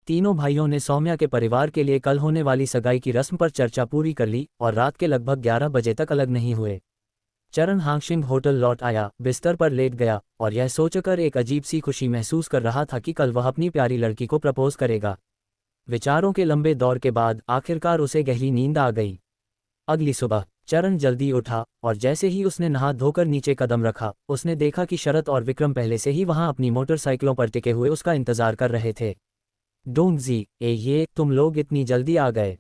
तीनों भाइयों ने सौम्या के परिवार के लिए कल होने वाली सगाई की रस्म पर चर्चा पूरी कर ली और रात के लगभग 11 बजे तक अलग नहीं हुए। चरण हांगशिंग होटल लौट आया, बिस्तर पर लेट गया और यह सोचकर एक अजीब सी खुशी महसूस कर रहा था कि कल वह अपनी प्यारी लड़की को प्रपोज करेगा। विचारों के लंबे दौर के बाद आखिरकार उसे गहरी नींद आ गई। अगली सुबह चरण जल्दी उठा और जैसे ही उसने नहा धोकर नीचे कदम रखा, उसने देखा कि शरत और विक्रम पहले से ही वहां अपनी मोटरसाइकिलों पर टिके हुए उसका इंतजार कर रहे थे। डोंगजी, ये तुम लोग इतनी जल्दी आ गए?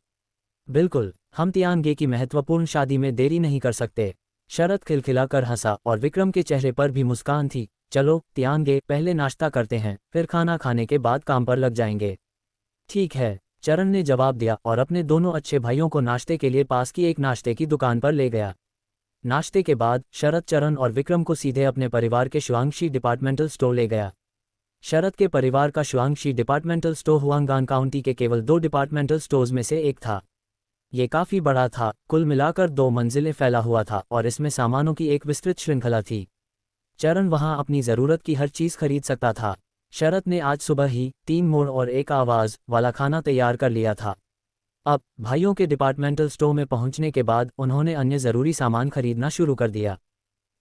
बिल्कुल, हम तियांगे की महत्वपूर्ण शादी में देरी नहीं कर सकते। शरत खिलखिलाकर हंसा और विक्रम के चेहरे पर भी मुस्कान थी। चलो तियांगे, पहले नाश्ता करते हैं, फिर खाना खाने के बाद काम पर लग जाएंगे। ठीक है, चरण ने जवाब दिया और अपने दोनों अच्छे भाइयों को नाश्ते के लिए पास की एक नाश्ते की दुकान पर ले गया। नाश्ते के बाद शरत चरण और विक्रम को सीधे अपने परिवार के शुआंगशी डिपार्टमेंटल स्टोर ले गया। शरत के परिवार का शुआंगशी डिपार्टमेंटल स्टोर हुआंगान काउंटी के केवल 2 डिपार्टमेंटल स्टोर्स में से एक था। ये काफ़ी बड़ा था, कुल मिलाकर 2 मंजिलें फैला हुआ था और इसमें सामानों की एक विस्तृत श्रृंखला थी। चरण वहां अपनी ज़रूरत की हर चीज़ खरीद सकता था। शरत ने आज सुबह ही 3 मोड़ और एक आवाज़ वाला खाना तैयार कर लिया था। अब भाइयों के डिपार्टमेंटल स्टोर में पहुंचने के बाद उन्होंने अन्य ज़रूरी सामान खरीदना शुरू कर दिया।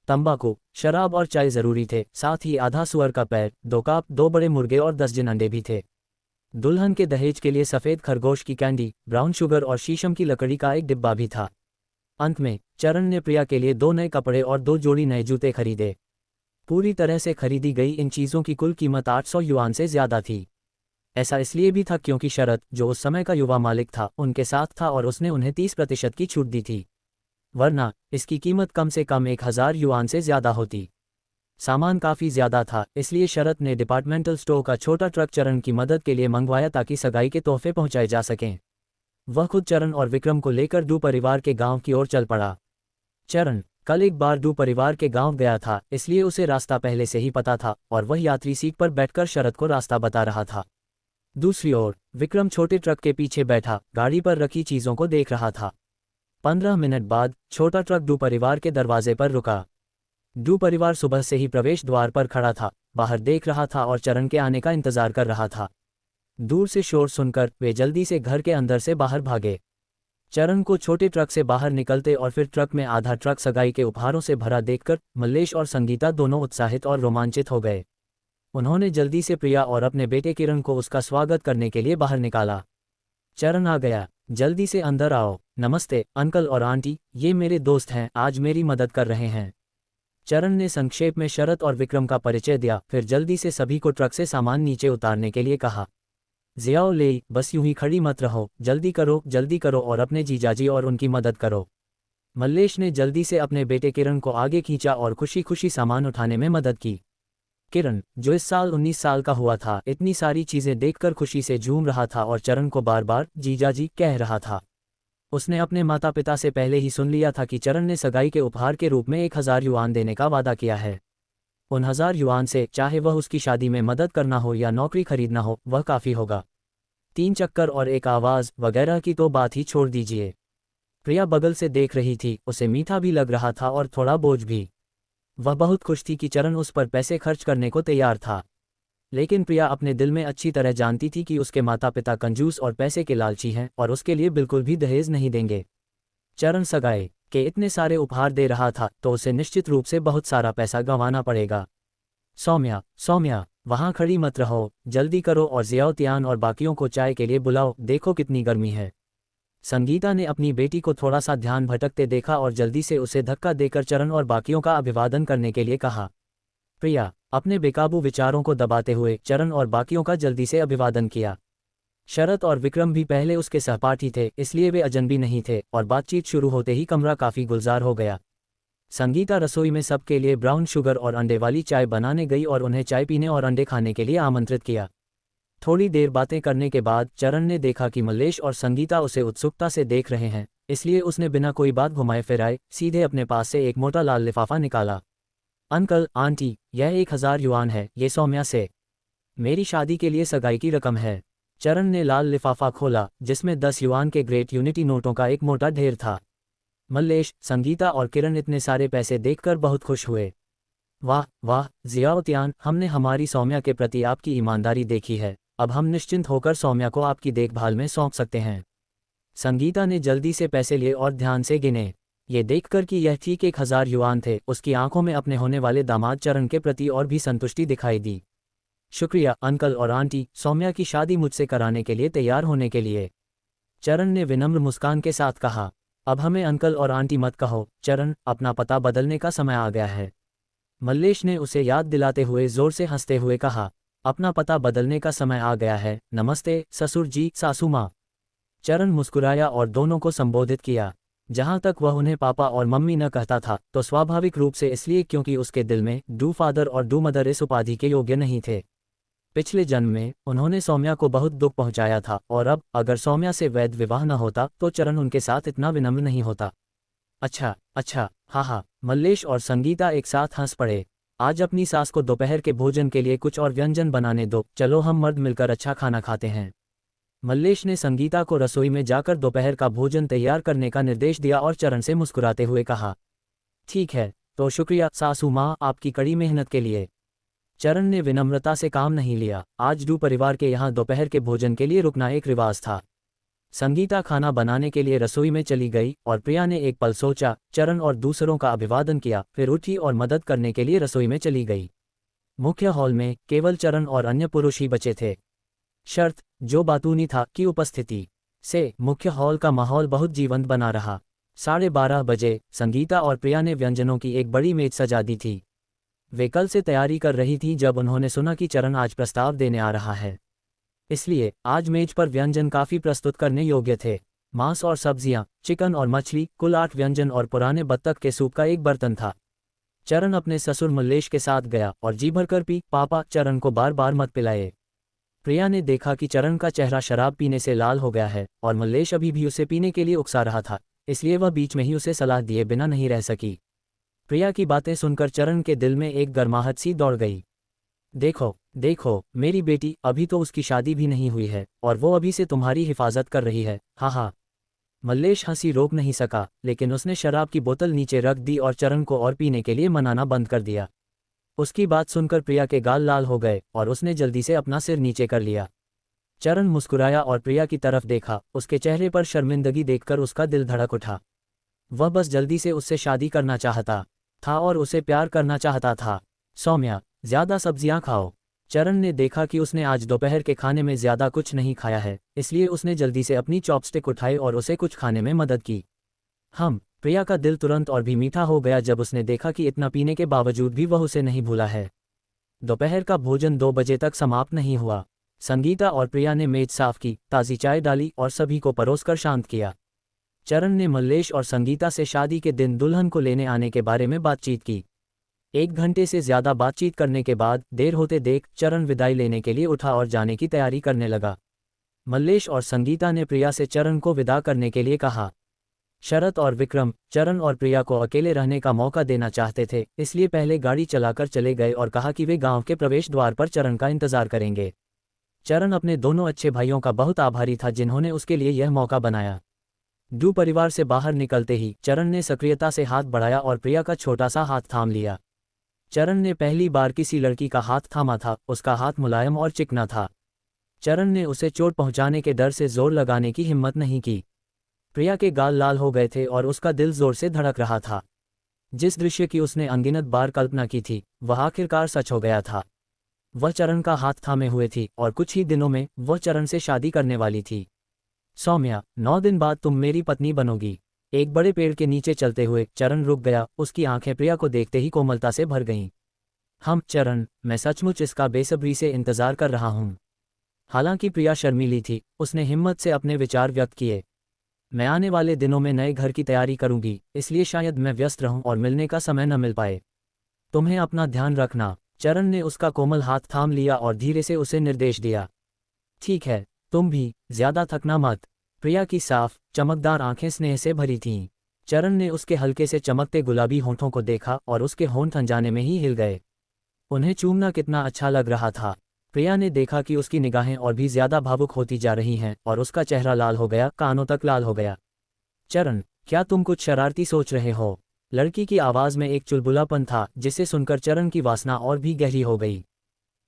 तंबाकू, शराब और चाय ज़रूरी थे, साथ ही आधा सुअर का पैर, 2 काप, 2 बड़े मुर्गे और 10 जिन अंडे भी थे। दुल्हन के दहेज के लिए सफ़ेद खरगोश की कैंडी, ब्राउन शुगर और शीशम की लकड़ी का एक डिब्बा भी था। अंत में चरण ने प्रिया के लिए 2 नए कपड़े और 2 जोड़ी नए जूते खरीदे। पूरी तरह से खरीदी गई इन चीज़ों की कुल कीमत 800 युआन से ज़्यादा थी। ऐसा इसलिए भी था क्योंकि शरत, जो उस समय का युवा मालिक था, उनके साथ था और उसने उन्हें 30% की छूट दी थी, वरना इसकी कीमत कम से कम 1000 युआन से ज़्यादा होती। सामान काफ़ी ज़्यादा था, इसलिए शरत ने डिपार्टमेंटल स्टोर का छोटा ट्रक चरण की मदद के लिए मंगवाया ताकि सगाई के तोहफे पहुंचाए जा सकें। वह खुद चरण और विक्रम को लेकर डू परिवार के गांव की ओर चल पड़ा। चरण कल एक बार डू परिवार के गांव गया था, इसलिए उसे रास्ता पहले से ही पता था और वह यात्री सीट पर बैठकर शरत को रास्ता बता रहा था। दूसरी ओर विक्रम छोटे ट्रक के पीछे बैठा गाड़ी पर रखी चीज़ों को देख रहा था। 15 मिनट बाद छोटा ट्रक डू परिवार के दरवाजे पर रुका। डू परिवार सुबह से ही प्रवेश द्वार पर खड़ा था, बाहर देख रहा था और चरण के आने का इंतजार कर रहा था। दूर से शोर सुनकर वे जल्दी से घर के अंदर से बाहर भागे। चरण को छोटे ट्रक से बाहर निकलते और फिर ट्रक में आधा ट्रक सगाई के उपहारों से भरा देखकर मल्लेश और संगीता दोनों उत्साहित और रोमांचित हो गए। उन्होंने जल्दी से प्रिया और अपने बेटे किरण को उसका स्वागत करने के लिए बाहर निकाला। चरण आ गया, जल्दी से अंदर आओ। नमस्ते अंकल और आंटी, ये मेरे दोस्त हैं, आज मेरी मदद कर रहे हैं। चरण ने संक्षेप में शरत और विक्रम का परिचय दिया, फिर जल्दी से सभी को ट्रक से सामान नीचे उतारने के लिए कहा। जियाओ ले, बस यूं ही खड़ी मत रहो, जल्दी करो और अपने जीजाजी और उनकी मदद करो। मल्लेश ने जल्दी से अपने बेटे किरण को आगे खींचा और खुशी खुशी सामान उठाने में मदद की। किरण, जो इस साल 19 साल का हुआ था, इतनी सारी चीज़ें देखकर खुशी से झूम रहा था और चरण को बार बार जीजाजी कह रहा था। उसने अपने माता पिता से पहले ही सुन लिया था कि चरण ने सगाई के उपहार के रूप में 1000 युआन देने का वादा किया है। उन 1000 युआन से चाहे वह उसकी शादी में मदद करना हो या नौकरी खरीदना हो, वह काफ़ी होगा। 3 चक्कर और एक आवाज़ वगैरह की तो बात ही छोड़ दीजिए। प्रिया बगल से देख रही थी, उसे मीठा भी लग रहा था और थोड़ा बोझ भी। वह बहुत खुश थी कि चरण उस पर पैसे खर्च करने को तैयार था, लेकिन प्रिया अपने दिल में अच्छी तरह जानती थी कि उसके माता पिता कंजूस और पैसे के लालची हैं और उसके लिए बिल्कुल भी दहेज नहीं देंगे। चरण सगाई के इतने सारे उपहार दे रहा था तो उसे निश्चित रूप से बहुत सारा पैसा गंवाना पड़ेगा। सौम्या, वहाँ खड़ी मत रहो, जल्दी करो और जियाओ तियान और बाकियों को चाय के लिए बुलाओ, देखो कितनी गर्मी है। संगीता ने अपनी बेटी को थोड़ा सा ध्यान भटकते देखा और जल्दी से उसे धक्का देकर चरण और बाकियों का अभिवादन करने के लिए कहा। प्रिया अपने बेकाबू विचारों को दबाते हुए चरण और बाकियों का जल्दी से अभिवादन किया। शरत और विक्रम भी पहले उसके सहपाठी थे, इसलिए वे अजनबी नहीं थे और बातचीत शुरू होते ही कमरा काफ़ी गुलजार हो गया। संगीता रसोई में सबके लिए ब्राउन शुगर और अंडे वाली चाय बनाने गई और उन्हें चाय पीने और अंडे खाने के लिए आमंत्रित किया। थोड़ी देर बातें करने के बाद चरण ने देखा कि मल्लेश और संगीता उसे उत्सुकता से देख रहे हैं, इसलिए उसने बिना कोई बात घुमाए फिराए सीधे अपने पास से एक मोटा लाल लिफाफा निकाला। अंकल आंटी, यह 1000 युआन है, ये सौम्या से मेरी शादी के लिए सगाई की रकम है। चरण ने लाल लिफाफा खोला जिसमें 10 युआन के ग्रेट यूनिटी नोटों का एक मोटा ढेर था। मल्लेश, संगीता और किरण इतने सारे पैसे देखकर बहुत खुश हुए। वाह जियाओ तियान, हमने हमारी सौम्या के प्रति आपकी ईमानदारी देखी है, अब हम निश्चिंत होकर सौम्या को आपकी देखभाल में सौंप सकते हैं। संगीता ने जल्दी से पैसे लिए और ध्यान से गिने। ये देखकर कि यह ठीक 1000 युआन थे, उसकी आंखों में अपने होने वाले दामाद चरण के प्रति और भी संतुष्टि दिखाई दी। शुक्रिया अंकल और आंटी, सौम्या की शादी मुझसे कराने के लिए तैयार होने के लिए, चरण ने विनम्र मुस्कान के साथ कहा। अब हमें अंकल और आंटी मत कहो चरण, अपना पता बदलने का समय आ गया है। मल्लेश ने उसे याद दिलाते हुए जोर से हंसते हुए कहा, अपना पता बदलने का समय आ गया है, नमस्ते ससुर जी, सासू माँ। चरण मुस्कुराया और दोनों को संबोधित किया। जहां तक वह उन्हें पापा और मम्मी न कहता था तो स्वाभाविक रूप से इसलिए क्योंकि उसके दिल में डू फादर और डू मदर इस उपाधि के योग्य नहीं थे। पिछले जन्म में उन्होंने सौम्या को बहुत दुख पहुंचाया था और अब अगर सौम्या से वैध विवाह न होता तो चरण उनके साथ इतना विनम्र नहीं होता। अच्छा अच्छा, हाँ, मल्लेश और संगीता एक साथ हंस पड़े। आज अपनी सास को दोपहर के भोजन के लिए कुछ और व्यंजन बनाने दो, चलो हम मर्द मिलकर अच्छा खाना खाते हैं। मल्लेश ने संगीता को रसोई में जाकर दोपहर का भोजन तैयार करने का निर्देश दिया और चरण से मुस्कुराते हुए कहा, ठीक है, तो शुक्रिया सासू माँ आपकी कड़ी मेहनत के लिए। चरण ने विनम्रता से काम नहीं लिया। आज डू परिवार के यहाँ दोपहर के भोजन के लिए रुकना एक रिवाज था। संगीता खाना बनाने के लिए रसोई में चली गई और प्रिया ने एक पल सोचा, चरण और दूसरों का अभिवादन किया, फिर उठी और मदद करने के लिए रसोई में चली गई। मुख्य हॉल में केवल चरण और अन्य पुरुष ही बचे थे। शर्त जो बातूनी था कि उपस्थिति से मुख्य हॉल का माहौल बहुत जीवंत बना रहा। 12:30 बजे संगीता और प्रिया ने व्यंजनों की एक बड़ी मेज सजा दी थी। वे कल से तैयारी कर रही थी जब उन्होंने सुना कि चरण आज प्रस्ताव देने आ रहा है, इसलिए आज मेज पर व्यंजन काफी प्रस्तुत करने योग्य थे। मांस और सब्जियां, चिकन और मछली, कुल 8 व्यंजन और पुराने बत्तख के सूप का एक बर्तन था। चरण अपने ससुर मल्लेश के साथ गया और जी भरकर पी, पापा चरण को बार बार मत पिलाए। प्रिया ने देखा कि चरण का चेहरा शराब पीने से लाल हो गया है और मल्लेश अभी भी उसे पीने के लिए उकसा रहा था, इसलिए वह बीच में ही उसे सलाह दिए बिना नहीं रह सकी। प्रिया की बातें सुनकर चरण के दिल में एक गर्माहट सी दौड़ गई। देखो देखो मेरी बेटी, अभी तो उसकी शादी भी नहीं हुई है और वो अभी से तुम्हारी हिफाजत कर रही है। हाँ। मल्लेश हंसी रोक नहीं सका, लेकिन उसने शराब की बोतल नीचे रख दी और चरण को और पीने के लिए मनाना बंद कर दिया। उसकी बात सुनकर प्रिया के गाल लाल हो गए और उसने जल्दी से अपना सिर नीचे कर लिया। चरण मुस्कुराया और प्रिया की तरफ देखा। उसके चेहरे पर शर्मिंदगी देखकर उसका दिल धड़क उठा। वह बस जल्दी से उससे शादी करना चाहता था और उसे प्यार करना चाहता था। सौम्या, ज्यादा सब्जियां खाओ। चरण ने देखा कि उसने आज दोपहर के खाने में ज्यादा कुछ नहीं खाया है, इसलिए उसने जल्दी से अपनी चॉपस्टिक उठाई और उसे कुछ खाने में मदद की। प्रिया का दिल तुरंत और भी मीठा हो गया जब उसने देखा कि इतना पीने के बावजूद भी वह उसे नहीं भूला है। दोपहर का भोजन 2 बजे तक समाप्त नहीं हुआ। संगीता और प्रिया ने मेज साफ की, ताज़ी चाय डाली और सभी को परोसकर शांत किया। चरण ने मल्लेश और संगीता से शादी के दिन दुल्हन को लेने आने के बारे में बातचीत की। 1 घंटे से ज्यादा बातचीत करने के बाद देर होते देख चरण विदाई लेने के लिए उठा और जाने की तैयारी करने लगा। मल्लेश और संगीता ने प्रिया से चरण को विदा करने के लिए कहा। शरत और विक्रम चरण और प्रिया को अकेले रहने का मौका देना चाहते थे, इसलिए पहले गाड़ी चलाकर चले गए और कहा कि वे गांव के प्रवेश द्वार पर चरण का इंतजार करेंगे। चरण अपने दोनों अच्छे भाइयों का बहुत आभारी था जिन्होंने उसके लिए यह मौका बनाया। डू परिवार से बाहर निकलते ही चरण ने सक्रियता से हाथ बढ़ाया और प्रिया का छोटा सा हाथ थाम लिया। चरण ने पहली बार किसी लड़की का हाथ थामा था। उसका हाथ मुलायम और चिकना था। चरण ने उसे चोट पहुंचाने के डर से जोर लगाने की हिम्मत नहीं की। प्रिया के गाल लाल हो गए थे और उसका दिल जोर से धड़क रहा था। जिस दृश्य की उसने अनगिनत बार कल्पना की थी वह आखिरकार सच हो गया था। वह चरण का हाथ थामे हुए थी और कुछ ही दिनों में वह चरण से शादी करने वाली थी। सौम्या, 9 दिन बाद तुम मेरी पत्नी बनोगी। एक बड़े पेड़ के नीचे चलते हुए चरण रुक गया। उसकी आंखें प्रिया को देखते ही कोमलता से भर गईं। चरण, मैं सचमुच इसका बेसब्री से इंतजार कर रहा हूँ। हालांकि प्रिया शर्मीली थी, उसने हिम्मत से अपने विचार व्यक्त किए। मैं आने वाले दिनों में नए घर की तैयारी करूंगी, इसलिए शायद मैं व्यस्त रहूं और मिलने का समय न मिल पाए। तुम्हें अपना ध्यान रखना। चरण ने उसका कोमल हाथ थाम लिया और धीरे से उसे निर्देश दिया। ठीक है, तुम भी ज्यादा थकना मत। प्रिया की साफ चमकदार आंखें स्नेह से भरी थीं। चरण ने उसके हल्के से चमकते गुलाबी होंठों को देखा और उसके होंठ अनजाने में ही हिल गए। उन्हें चूमना कितना अच्छा लग रहा था। प्रिया ने देखा कि उसकी निगाहें और भी ज्यादा भावुक होती जा रही हैं और उसका चेहरा लाल हो गया, कानों तक लाल हो गया। चरण, क्या तुम कुछ शरारती सोच रहे हो? लड़की की आवाज में एक चुलबुलापन था जिसे सुनकर चरण की वासना और भी गहरी हो गई।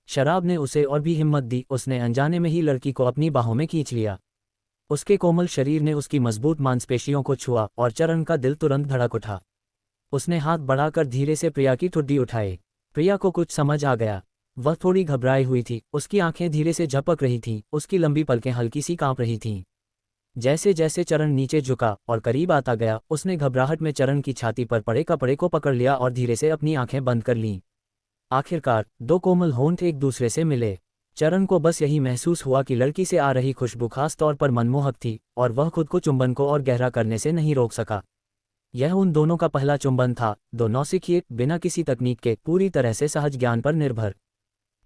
शराब ने उसे और भी हिम्मत दी, उसने अनजाने में ही लड़की को अपनी बाहों में खींच लिया। उसके कोमल शरीर ने उसकी मजबूत मांसपेशियों को छुआ और चरण का दिल तुरंत धड़क उठा। उसने हाथ बढ़ाकर धीरे से प्रिया की ठुड्डी उठाई। प्रिया को कुछ समझ आ गया। वह थोड़ी घबराई हुई थी, उसकी आंखें धीरे से झपक रही थीं, उसकी लंबी पलकें हल्की सी कांप रही थीं। जैसे जैसे चरण नीचे झुका और करीब आता गया, उसने घबराहट में चरण की छाती पर पड़े कपड़े को पकड़ लिया और धीरे से अपनी आंखें बंद कर लीं। आखिरकार दो कोमल होंठ एक दूसरे से मिले। चरण को बस यही महसूस हुआ कि लड़की से आ रही खुशबू खास तौर पर मनमोहक थी और वह खुद को चुंबन को और गहरा करने से नहीं रोक सका। यह उन दोनों का पहला चुंबन था, दो नौसिखिए, बिना किसी तकनीक के, पूरी तरह से सहज ज्ञान पर निर्भर।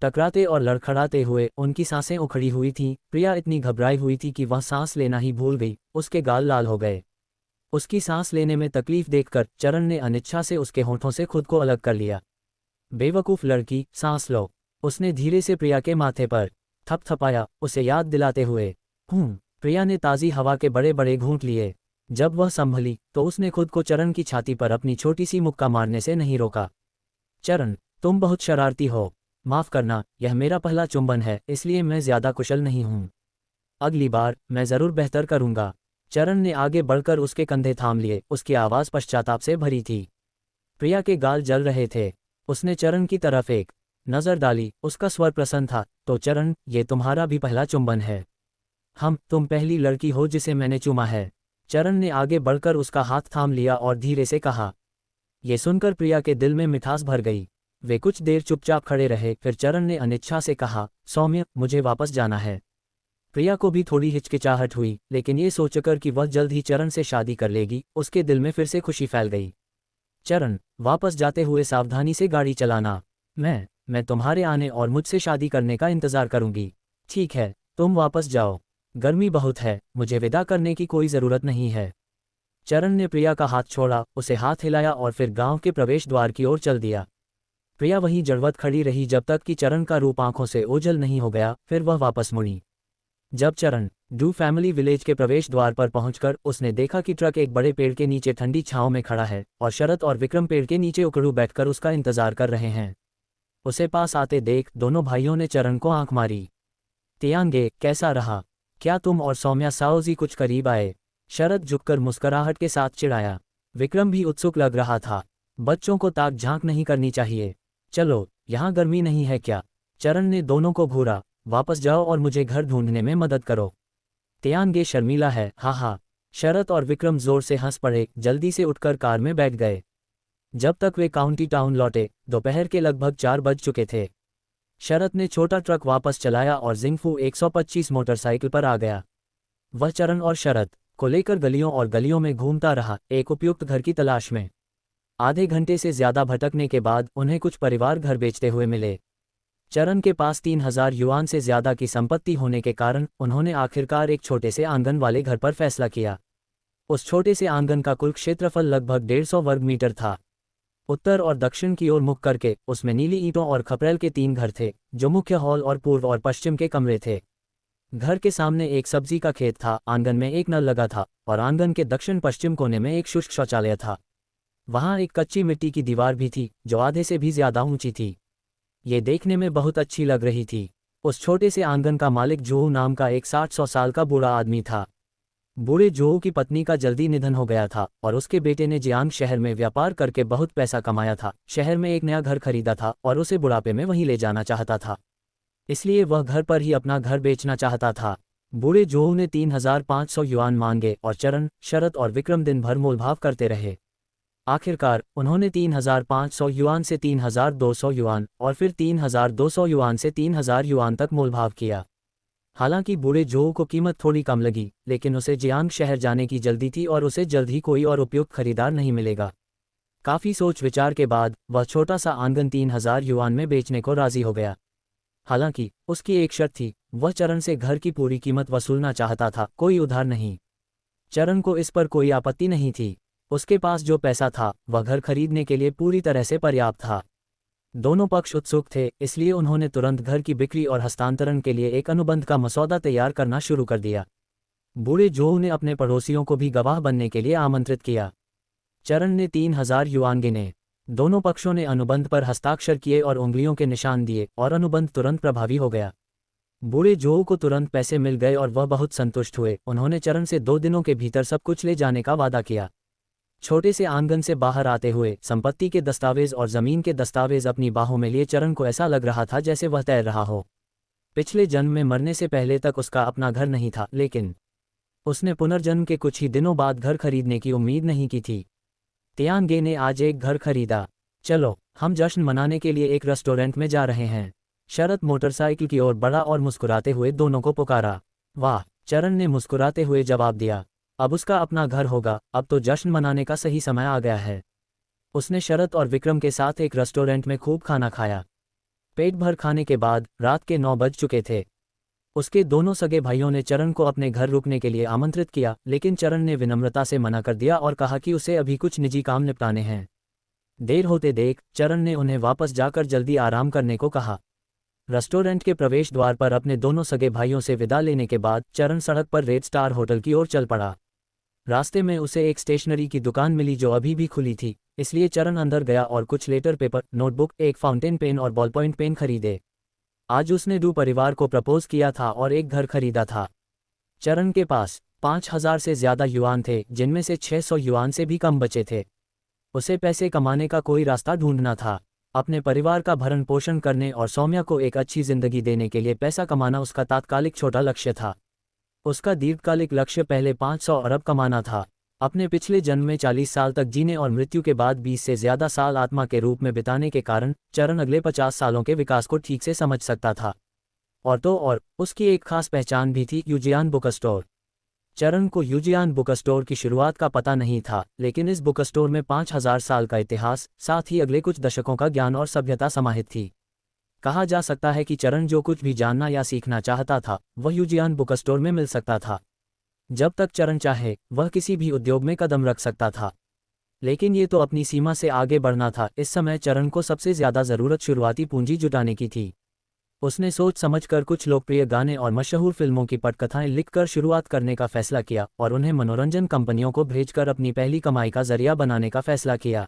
टकराते और लड़खड़ाते हुए उनकी सांसें उखड़ी हुई थीं। प्रिया इतनी घबराई हुई थी कि वह सांस लेना ही भूल गई, उसके गाल लाल हो गए। उसकी सांस लेने में तकलीफ देखकर चरण ने अनिच्छा से उसके होंठों से खुद को अलग कर लिया। बेवकूफ़ लड़की, सांस लो, उसने धीरे से प्रिया के माथे पर थपथपाया, उसे याद दिलाते हुए। प्रिया ने ताज़ी हवा के बड़े बड़े घूंट लिए। जब वह संभली तो उसने खुद को चरण की छाती पर अपनी छोटी सी मुक्का मारने से नहीं रोका। चरण, तुम बहुत शरारती हो। माफ़ करना, यह मेरा पहला चुंबन है, इसलिए मैं ज़्यादा कुशल नहीं हूँ। अगली बार मैं ज़रूर बेहतर करूँगा। चरण ने आगे बढ़कर उसके कंधे थाम लिए, उसकी आवाज़ पश्चाताप से भरी थी। प्रिया के गाल जल रहे थे। उसने चरण की तरफ एक नज़र डाली, उसका स्वर प्रसन्न था। तो चरण, ये तुम्हारा भी पहला चुंबन है। तुम पहली लड़की हो जिसे मैंने चूमा है। चरण ने आगे बढ़कर उसका हाथ थाम लिया और धीरे से कहा। ये सुनकर प्रिया के दिल में मिठास भर गई। वे कुछ देर चुपचाप खड़े रहे, फिर चरण ने अनिच्छा से कहा, सौम्य, मुझे वापस जाना है। प्रिया को भी थोड़ी हिचकिचाहट हुई, लेकिन ये सोचकर कि वह जल्द ही चरण से शादी कर लेगी, उसके दिल में फिर से खुशी फैल गई। चरण, वापस जाते हुए सावधानी से गाड़ी चलाना। मैं तुम्हारे आने और मुझसे शादी करने का इंतज़ार करूंगी। ठीक है, तुम वापस जाओ। गर्मी बहुत है, मुझे विदा करने की कोई ज़रूरत नहीं है। चरण ने प्रिया का हाथ छोड़ा, उसे हाथ हिलाया और फिर गांव के प्रवेश द्वार की ओर चल दिया। प्रिया वहीं जड़वत खड़ी रही जब तक कि चरण का रूप आंखों से ओझल नहीं हो गया, फिर वह वापस मुड़ी। जब चरण डू फैमिली विलेज के प्रवेश द्वार पर पहुंचकर उसने देखा कि ट्रक एक बड़े पेड़ के नीचे ठंडी छांव में खड़ा है और शरत और विक्रम पेड़ के नीचे उकड़ू बैठकर उसका इंतजार कर रहे हैं। उसे पास आते देख दोनों भाइयों ने चरण को आंख मारी। तियांगे, कैसा रहा? क्या तुम और सौम्या साओजी कुछ करीब आए? शरत झुककर मुस्कुराहट के साथ चिढ़ाया। विक्रम भी उत्सुक लग रहा था। बच्चों को ताक झांक नहीं करनी चाहिए। चलो, यहाँ गर्मी नहीं है क्या? चरण ने दोनों को घूरा। वापस जाओ और मुझे घर ढूंढने में मदद करो। तियांगे शर्मीला है, हा। शरत और विक्रम जोर से हंस पड़े, जल्दी से उठकर कार में बैठ गए। जब तक वे काउंटी टाउन लौटे, दोपहर के लगभग 4 बज चुके थे। शरत ने छोटा ट्रक वापस चलाया और जिंगफू 125 मोटरसाइकिल पर आ गया। वह चरण और शरत को लेकर गलियों और गलियों में घूमता रहा, एक उपयुक्त घर की तलाश में। आधे घंटे से ज्यादा भटकने के बाद उन्हें कुछ परिवार घर बेचते हुए मिले। चरण के पास 3000 युआन से ज्यादा की संपत्ति होने के कारण उन्होंने आखिरकार एक छोटे से आंगन वाले घर पर फैसला किया। उस छोटे से आंगन का कुल क्षेत्रफल लगभग 150 वर्ग मीटर था। उत्तर और दक्षिण की ओर मुख करके उसमें नीली ईंटों और खपरेल के 3 घर थे, जो मुख्य हॉल और पूर्व और पश्चिम के कमरे थे। घर के सामने एक सब्जी का खेत था, आंगन में एक नल लगा था और आंगन के दक्षिण पश्चिम कोने में एक शुष्क शौचालय था। वहां एक कच्ची मिट्टी की दीवार भी थी, जो आधे से भी ज्यादा ऊंची थी। ये देखने में बहुत अच्छी लग रही थी। उस छोटे से आंगन का मालिक जोहू नाम का एक 60-100 साल का बूढ़ा आदमी था। बूढ़े जोहू की पत्नी का जल्दी निधन हो गया था और उसके बेटे ने जियांग शहर में व्यापार करके बहुत पैसा कमाया था। शहर में एक नया घर खरीदा था और उसे बुढ़ापे में वहीं ले जाना चाहता था, इसलिए वह घर पर ही अपना घर बेचना चाहता था। बूढ़े जोहू ने 3500 युआन मांगे और चरण, शरत और विक्रम दिन भर मोलभाव करते रहे। आखिरकार उन्होंने 3500 युआन से 3200 युआन और फिर 3200 युआन से 3000 युआन तक मोलभाव किया। हालांकि बूढ़े जोहू को कीमत थोड़ी कम लगी, लेकिन उसे जियांग शहर जाने की जल्दी थी और उसे जल्द ही कोई और उपयुक्त खरीदार नहीं मिलेगा। काफ़ी सोच विचार के बाद वह छोटा सा आंगन 3000 युआन में बेचने को राजी हो गया। हालांकि उसकी एक शर्त थी, वह चरण से घर की पूरी कीमत वसूलना चाहता था, कोई उधार नहीं। चरण को इस पर कोई आपत्ति नहीं थी। उसके पास जो पैसा था वह घर खरीदने के लिए पूरी तरह से पर्याप्त था। दोनों पक्ष उत्सुक थे, इसलिए उन्होंने तुरंत घर की बिक्री और हस्तांतरण के लिए एक अनुबंध का मसौदा तैयार करना शुरू कर दिया। बूढ़े जोहू ने अपने पड़ोसियों को भी गवाह बनने के लिए आमंत्रित किया। चरण ने 3000 युआन गिने। दोनों पक्षों ने अनुबंध पर हस्ताक्षर किए और उंगलियों के निशान दिए और अनुबंध तुरंत प्रभावी हो गया। बूढ़े जो को तुरंत पैसे मिल गए और वह बहुत संतुष्ट हुए। उन्होंने चरण से 2 दिनों के भीतर सब कुछ ले जाने का वादा किया। छोटे से आंगन से बाहर आते हुए संपत्ति के दस्तावेज और जमीन के दस्तावेज अपनी बाहों में लिए चरण को ऐसा लग रहा था जैसे वह तैर रहा हो। पिछले जन्म में मरने से पहले तक उसका अपना घर नहीं था, लेकिन उसने पुनर्जन्म के कुछ ही दिनों बाद घर खरीदने की उम्मीद नहीं की थी। तियांगे ने आज एक घर खरीदा। चलो, हम जश्न मनाने के लिए एक रेस्टोरेंट में जा रहे हैं। शरद मोटरसाइकिल की ओर बढ़ा और मुस्कुराते हुए दोनों को पुकारा। वाह, चरण ने मुस्कुराते हुए जवाब दिया। अब उसका अपना घर होगा, अब तो जश्न मनाने का सही समय आ गया है। उसने शरद और विक्रम के साथ एक रेस्टोरेंट में खूब खाना खाया। पेट भर खाने के बाद रात के 9 बज चुके थे। उसके दोनों सगे भाइयों ने चरण को अपने घर रुकने के लिए आमंत्रित किया, लेकिन चरण ने विनम्रता से मना कर दिया और कहा कि उसे अभी कुछ निजी काम निपटाने हैं। देर होते देख चरण ने उन्हें वापस जाकर जल्दी आराम करने को कहा। रेस्टोरेंट के प्रवेश द्वार पर अपने दोनों सगे भाइयों से विदा लेने के बाद चरण सड़क पर रेड स्टार होटल की ओर चल पड़ा। रास्ते में उसे एक स्टेशनरी की दुकान मिली जो अभी भी खुली थी, इसलिए चरण अंदर गया और कुछ लेटर पेपर, नोटबुक, एक फाउंटेन पेन और बॉल पॉइंट पेन खरीदे। आज उसने डू परिवार को प्रपोज किया था और एक घर खरीदा था। चरण के पास 5,000 से ज्यादा युआन थे, जिनमें से 600 युआन से भी कम बचे थे। उसे पैसे कमाने का कोई रास्ता ढूंढना था। अपने परिवार का भरण पोषण करने और सौम्या को एक अच्छी जिंदगी देने के लिए पैसा कमाना उसका तात्कालिक छोटा लक्ष्य था। उसका दीर्घकालिक लक्ष्य पहले 500 अरब कमाना था। अपने पिछले जन्म में 40 साल तक जीने और मृत्यु के बाद 20 से ज्यादा साल आत्मा के रूप में बिताने के कारण चरण अगले 50 सालों के विकास को ठीक से समझ सकता था। और उसकी एक खास पहचान भी थी, यूजियान बुक स्टोर। चरण को यूजियान बुक स्टोर की शुरुआत का पता नहीं था, लेकिन इस बुक स्टोर में 5,000 साल का इतिहास, साथ ही अगले कुछ दशकों का ज्ञान और सभ्यता समाहित थी। कहा जा सकता है कि चरण जो कुछ भी जानना या सीखना चाहता था वह यूजियान बुक स्टोर में मिल सकता था। जब तक चरण चाहे वह किसी भी उद्योग में कदम रख सकता था, लेकिन ये तो अपनी सीमा से आगे बढ़ना था। इस समय चरण को सबसे ज्यादा जरूरत शुरुआती पूंजी जुटाने की थी। उसने सोच समझकर कुछ लोकप्रिय गाने और मशहूर फिल्मों की पटकथाएं लिखकर शुरुआत करने का फैसला किया और उन्हें मनोरंजन कंपनियों को भेजकर अपनी पहली कमाई का जरिया बनाने का फैसला किया।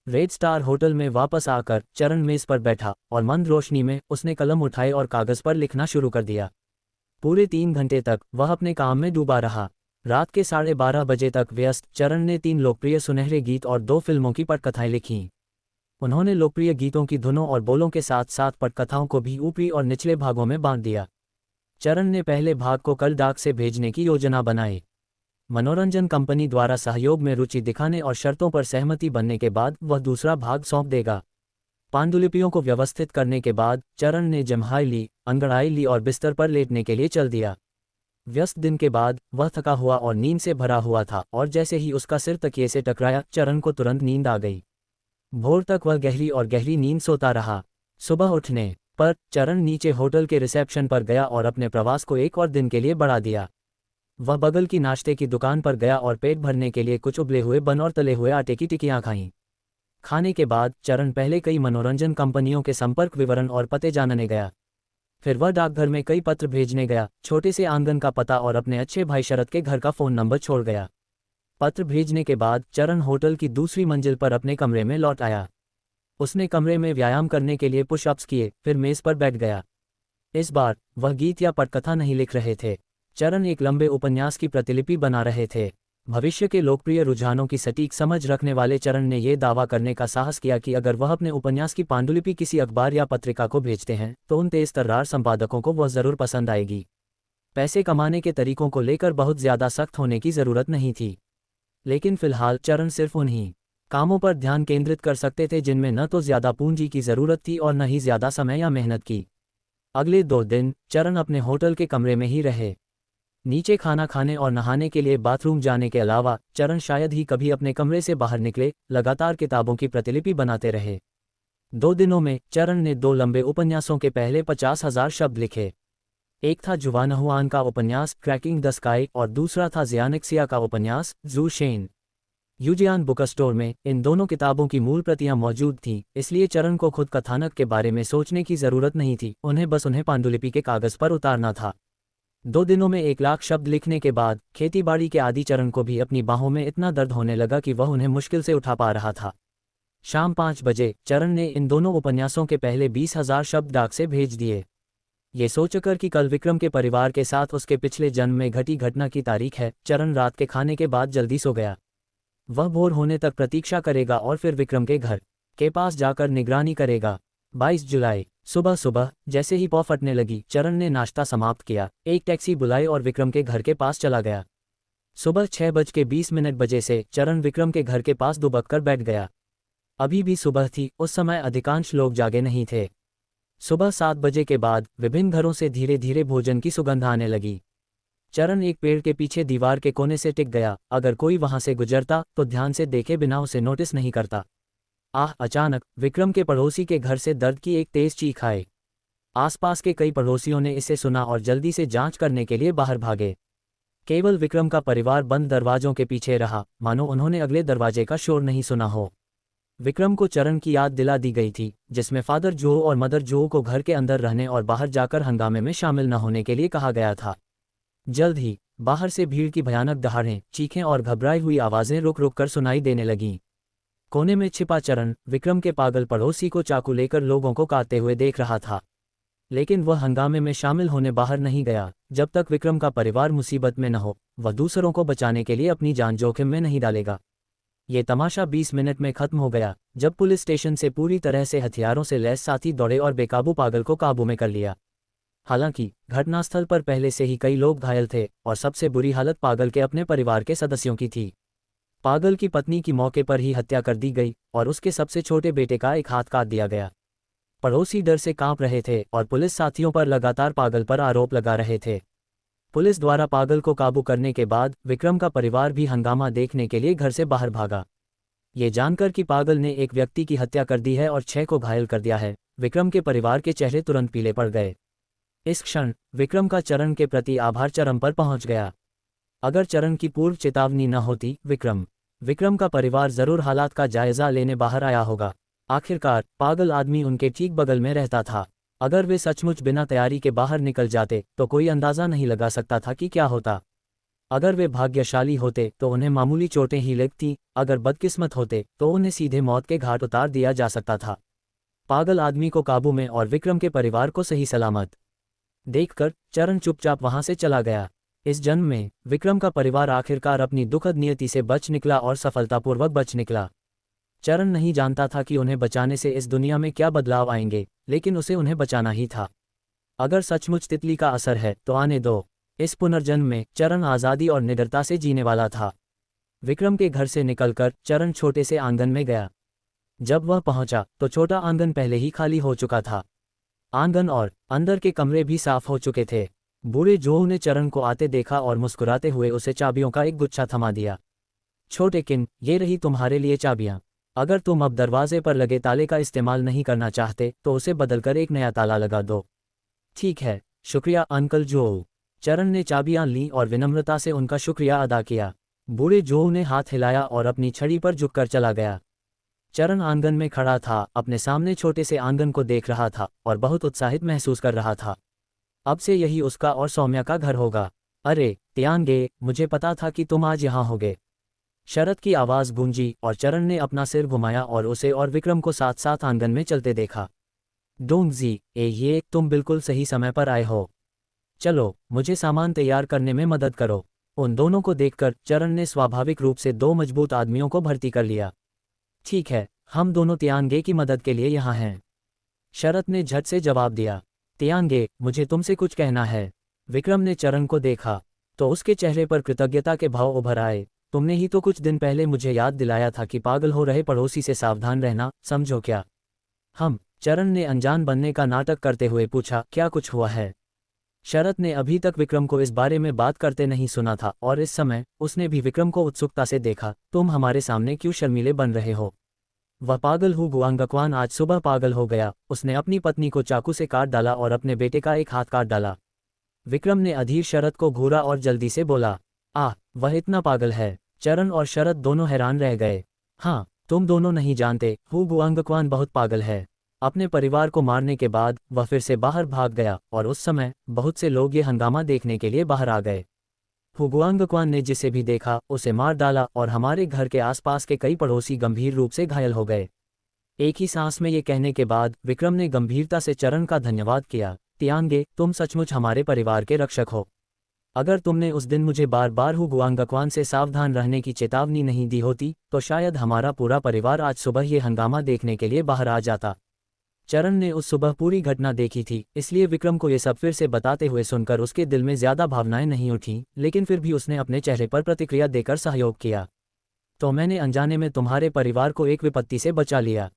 रेड स्टार होटल में वापस आकर चरण मेज पर बैठा और मंद रोशनी में उसने कलम उठाई और कागज पर लिखना शुरू कर दिया। पूरे 3 घंटे तक वह अपने काम में डूबा रहा। रात के 12:30 बजे तक व्यस्त चरण ने 3 लोकप्रिय सुनहरे गीत और 2 फिल्मों की पटकथाएं लिखीं। उन्होंने लोकप्रिय गीतों की धुनों और बोलों के साथ साथ पटकथाओं को भी ऊपरी और निचले भागों में बांट दिया। चरण ने पहले भाग को कल डाक से भेजने की योजना बनाई। मनोरंजन कंपनी द्वारा सहयोग में रुचि दिखाने और शर्तों पर सहमति बनने के बाद वह दूसरा भाग सौंप देगा। पांडुलिपियों को व्यवस्थित करने के बाद चरण ने जम्हाई ली, अंगड़ाई ली और बिस्तर पर लेटने के लिए चल दिया। व्यस्त दिन के बाद वह थका हुआ और नींद से भरा हुआ था और जैसे ही उसका सिर तकिए से टकराया चरण को तुरंत नींद आ गई। भोर तक वह गहरी नींद सोता रहा। सुबह उठने पर चरण नीचे होटल के रिसेप्शन पर गया और अपने प्रवास को एक और दिन के लिए बढ़ा दिया। वह बगल की नाश्ते की दुकान पर गया और पेट भरने के लिए कुछ उबले हुए बन और तले हुए आटे की टिकियां खाईं। खाने के बाद चरण पहले कई मनोरंजन कंपनियों के संपर्क विवरण और पते जानने गया। फिर वह डाकघर में कई पत्र भेजने गया, छोटे से आंगन का पता और अपने अच्छे भाई शरद के घर का फ़ोन नंबर छोड़ गया। पत्र भेजने के बाद चरण होटल की दूसरी मंजिल पर अपने कमरे में लौट आया। उसने कमरे में व्यायाम करने के लिए पुशअप्स किए, फिर मेज़ पर बैठ गया। इस बार वह गीत या पटकथा नहीं लिख रहे थे। चरण एक लंबे उपन्यास की प्रतिलिपि बना रहे थे। भविष्य के लोकप्रिय रुझानों की सटीक समझ रखने वाले चरण ने यह दावा करने का साहस किया कि अगर वह अपने उपन्यास की पांडुलिपि किसी अखबार या पत्रिका को भेजते हैं तो उन तेज तर्रार संपादकों को वह जरूर पसंद आएगी। पैसे कमाने के तरीकों को लेकर बहुत ज्यादा सख्त होने की जरूरत नहीं थी, लेकिन फिलहाल चरण सिर्फ उन्हीं कामों पर ध्यान केंद्रित कर सकते थे जिनमें न तो ज्यादा पूंजी की जरूरत थी और न ही ज्यादा समय या मेहनत की। अगले 2 दिन चरण अपने होटल के कमरे में ही रहे। नीचे खाना खाने और नहाने के लिए बाथरूम जाने के अलावा चरण शायद ही कभी अपने कमरे से बाहर निकले, लगातार किताबों की प्रतिलिपि बनाते रहे। 2 दिनों में चरण ने 2 लंबे उपन्यासों के पहले 50,000 शब्द लिखे। एक था जुवान हुआन का उपन्यास क्रैकिंग द स्काई और दूसरा था जियानिक्सिया का उपन्यास जू शेन। यूजियान बुक स्टोर में इन दोनों किताबों की मूल प्रतियां मौजूद थीं, इसलिए चरण को खुद कथानक के बारे में सोचने की जरूरत नहीं थी, उन्हें बस उन्हें पांडुलिपि के कागज पर उतारना था। 2 दिनों में 1 लाख शब्द लिखने के बाद खेतीबाड़ी के आदि चरण को भी अपनी बाहों में इतना दर्द होने लगा कि वह उन्हें मुश्किल से उठा पा रहा था। शाम 5 बजे चरण ने इन दोनों उपन्यासों के पहले 20,000 शब्द डाक से भेज दिए। ये सोचकर कि कल विक्रम के परिवार के साथ उसके पिछले जन्म में घटी घटना की तारीख है, चरण रात के खाने के बाद जल्दी सो गया। वह भोर होने तक प्रतीक्षा करेगा और फिर विक्रम के घर के पास जाकर निगरानी करेगा। 22 जुलाई सुबह सुबह जैसे ही पौ फटने लगी, चरण ने नाश्ता समाप्त किया, एक टैक्सी बुलाई और विक्रम के घर के पास चला गया। सुबह 6:20 बजे से चरण विक्रम के घर के पास दुबक कर बैठ गया। अभी भी सुबह थी, उस समय अधिकांश लोग जागे नहीं थे। सुबह 7 बजे के बाद विभिन्न घरों से धीरे धीरे भोजन की सुगंध आने लगी। चरण एक पेड़ के पीछे दीवार के कोने से टिक गया, अगर कोई वहां से गुजरता तो ध्यान से देखे बिना उसे नोटिस नहीं करता। अचानक विक्रम के पड़ोसी के घर से दर्द की एक तेज चीख आई। आसपास के कई पड़ोसियों ने इसे सुना और जल्दी से जांच करने के लिए बाहर भागे। केवल विक्रम का परिवार बंद दरवाजों के पीछे रहा, मानो उन्होंने अगले दरवाजे का शोर नहीं सुना हो। विक्रम को चरण की याद दिला दी गई थी, जिसमें फादर जो और मदर जो को घर के अंदर रहने और बाहर जाकर हंगामे में शामिल न होने के लिए कहा गया था। जल्द ही बाहर से भीड़ की भयानक दहाड़ें, चीखें और घबराई हुई आवाजें रुक रुक कर सुनाई देने लगीं। कोने में छिपा चरण विक्रम के पागल पड़ोसी को चाकू लेकर लोगों को काटते हुए देख रहा था, लेकिन वह हंगामे में शामिल होने बाहर नहीं गया जब तक विक्रम का परिवार मुसीबत में न हो। वह दूसरों को बचाने के लिए अपनी जान जोखिम में नहीं डालेगा। ये तमाशा 20 मिनट में खत्म हो गया, जब पुलिस स्टेशन से पूरी तरह से हथियारों से लैस साथी दौड़े और बेकाबू पागल को काबू में कर लिया। हालांकि घटनास्थल पर पहले से ही कई लोग घायल थे और सबसे बुरी हालत पागल के अपने परिवार के सदस्यों की थी। पागल की पत्नी की मौके पर ही हत्या कर दी गई और उसके सबसे छोटे बेटे का एक हाथ काट दिया गया। पड़ोसी डर से कांप रहे थे और पुलिस साथियों पर लगातार पागल पर आरोप लगा रहे थे। पुलिस द्वारा पागल को काबू करने के बाद विक्रम का परिवार भी हंगामा देखने के लिए घर से बाहर भागा। ये जानकर कि पागल ने एक व्यक्ति की हत्या कर दी है और 6 को घायल कर दिया है, विक्रम के परिवार के चेहरे तुरंत पीले पड़ गए। इस क्षण विक्रम का चरण के प्रति आभार चरम पर पहुंच गया। अगर चरण की पूर्व चेतावनी न होती, विक्रम का परिवार जरूर हालात का जायजा लेने बाहर आया होगा। आखिरकार पागल आदमी उनके ठीक बगल में रहता था। अगर वे सचमुच बिना तैयारी के बाहर निकल जाते तो कोई अंदाजा नहीं लगा सकता था कि क्या होता। अगर वे भाग्यशाली होते तो उन्हें मामूली चोटें ही लगती, अगर बदकिस्मत होते तो उन्हें सीधे मौत के घाट उतार दिया जा सकता था। पागल आदमी को काबू में और विक्रम के परिवार को सही सलामत देखकर चरण चुपचाप वहां से चला गया। इस जन्म में विक्रम का परिवार आखिरकार अपनी दुखद नियति से बच निकला और सफलतापूर्वक बच निकला। चरण नहीं जानता था कि उन्हें बचाने से इस दुनिया में क्या बदलाव आएंगे, लेकिन उसे उन्हें बचाना ही था। अगर सचमुच तितली का असर है तो आने दो। इस पुनर्जन्म में चरण आज़ादी और निडरता से जीने वाला था। विक्रम के घर से निकलकर चरण छोटे से आंगन में गया। जब वह पहुंचा तो छोटा आंगन पहले ही खाली हो चुका था। आंगन और अंदर के कमरे भी साफ हो चुके थे। बूढ़े जोहू ने चरण को आते देखा और मुस्कुराते हुए उसे चाबियों का एक गुच्छा थमा दिया। छोटे किन, ये रही तुम्हारे लिए चाबियां। अगर तुम अब दरवाजे पर लगे ताले का इस्तेमाल नहीं करना चाहते तो उसे बदलकर एक नया ताला लगा दो। ठीक है, शुक्रिया अंकल जोहू। चरण ने चाबियां लीं और विनम्रता से उनका शुक्रिया अदा किया। बूढ़े जोहू ने हाथ हिलाया और अपनी छड़ी पर झुककर चला गया। चरण आंगन में खड़ा था, अपने सामने छोटे से आंगन को देख रहा था और बहुत उत्साहित महसूस कर रहा था। अब से यही उसका और सौम्या का घर होगा। अरे तियांगे, मुझे पता था कि तुम आज यहाँ होगे। शरद की आवाज़ गूंजी और चरण ने अपना सिर घुमाया और उसे और विक्रम को साथ साथ आंगन में चलते देखा। डोंगजी, ये तुम बिल्कुल सही समय पर आए हो। चलो मुझे सामान तैयार करने में मदद करो। उन दोनों को देखकर चरण ने स्वाभाविक रूप से 2 मजबूत आदमियों को भर्ती कर लिया। ठीक है, हम दोनों तियांगे की मदद के लिए यहाँ हैं। शरद ने झट से जवाब दिया। तियांगे, मुझे तुमसे कुछ कहना है। विक्रम ने चरण को देखा तो उसके चेहरे पर कृतज्ञता के भाव उभर आए। तुमने ही तो कुछ दिन पहले मुझे याद दिलाया था कि पागल हो रहे पड़ोसी से सावधान रहना, समझो क्या? चरण ने अनजान बनने का नाटक करते हुए पूछा, क्या कुछ हुआ है? शरद ने अभी तक विक्रम को इस बारे में बात करते नहीं सुना था और इस समय उसने भी विक्रम को उत्सुकता से देखा। तुम हमारे सामने क्यों शर्मीले बन रहे हो? वह पागल हु गुआंगक्वान आज सुबह पागल हो गया। उसने अपनी पत्नी को चाकू से काट डाला और अपने बेटे का एक हाथ काट डाला। विक्रम ने अधीर शरद को घूरा और जल्दी से बोला, वह इतना पागल है? चरण और शरद दोनों हैरान रह गए। हाँ, तुम दोनों नहीं जानते, हु गुआंगक्वान बहुत पागल है। अपने परिवार को मारने के बाद वह फिर से बाहर भाग गया और उस समय बहुत से लोग ये हंगामा देखने के लिए बाहर आ गए। हु गुआंगक्वान ने जिसे भी देखा उसे मार डाला और हमारे घर के आसपास के कई पड़ोसी गंभीर रूप से घायल हो गए। एक ही सांस में ये कहने के बाद विक्रम ने गंभीरता से चरण का धन्यवाद किया। तियांगे, तुम सचमुच हमारे परिवार के रक्षक हो। अगर तुमने उस दिन मुझे बार बार हुगुआंगक्वान से सावधान रहने की चेतावनी नहीं दी होती तो शायद हमारा पूरा परिवार आज सुबह ये हंगामा देखने के लिए बाहर आ जाता। चरण ने उस सुबह पूरी घटना देखी थी, इसलिए विक्रम को ये सब फिर से बताते हुए सुनकर उसके दिल में ज्यादा भावनाएं नहीं उठीं, लेकिन फिर भी उसने अपने चेहरे पर प्रतिक्रिया देकर सहयोग किया। तो मैंने अनजाने में तुम्हारे परिवार को एक विपत्ति से बचा लिया।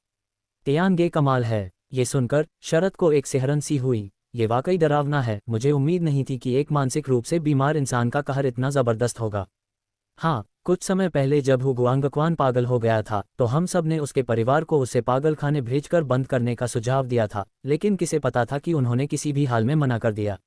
तियांगे, कमाल है। ये सुनकर शरद को एक सिहरन सी हुई। ये वाकई डरावना है। मुझे उम्मीद नहीं थी कि एक मानसिक रूप से बीमार इंसान का कहर इतना जबरदस्त होगा। हाँ, कुछ समय पहले जब हुगुआंगक्वान पागल हो गया था तो हम सब ने उसके परिवार को उसे पागलखाने भेजकर बंद करने का सुझाव दिया था, लेकिन किसे पता था कि उन्होंने किसी भी हाल में मना कर दिया।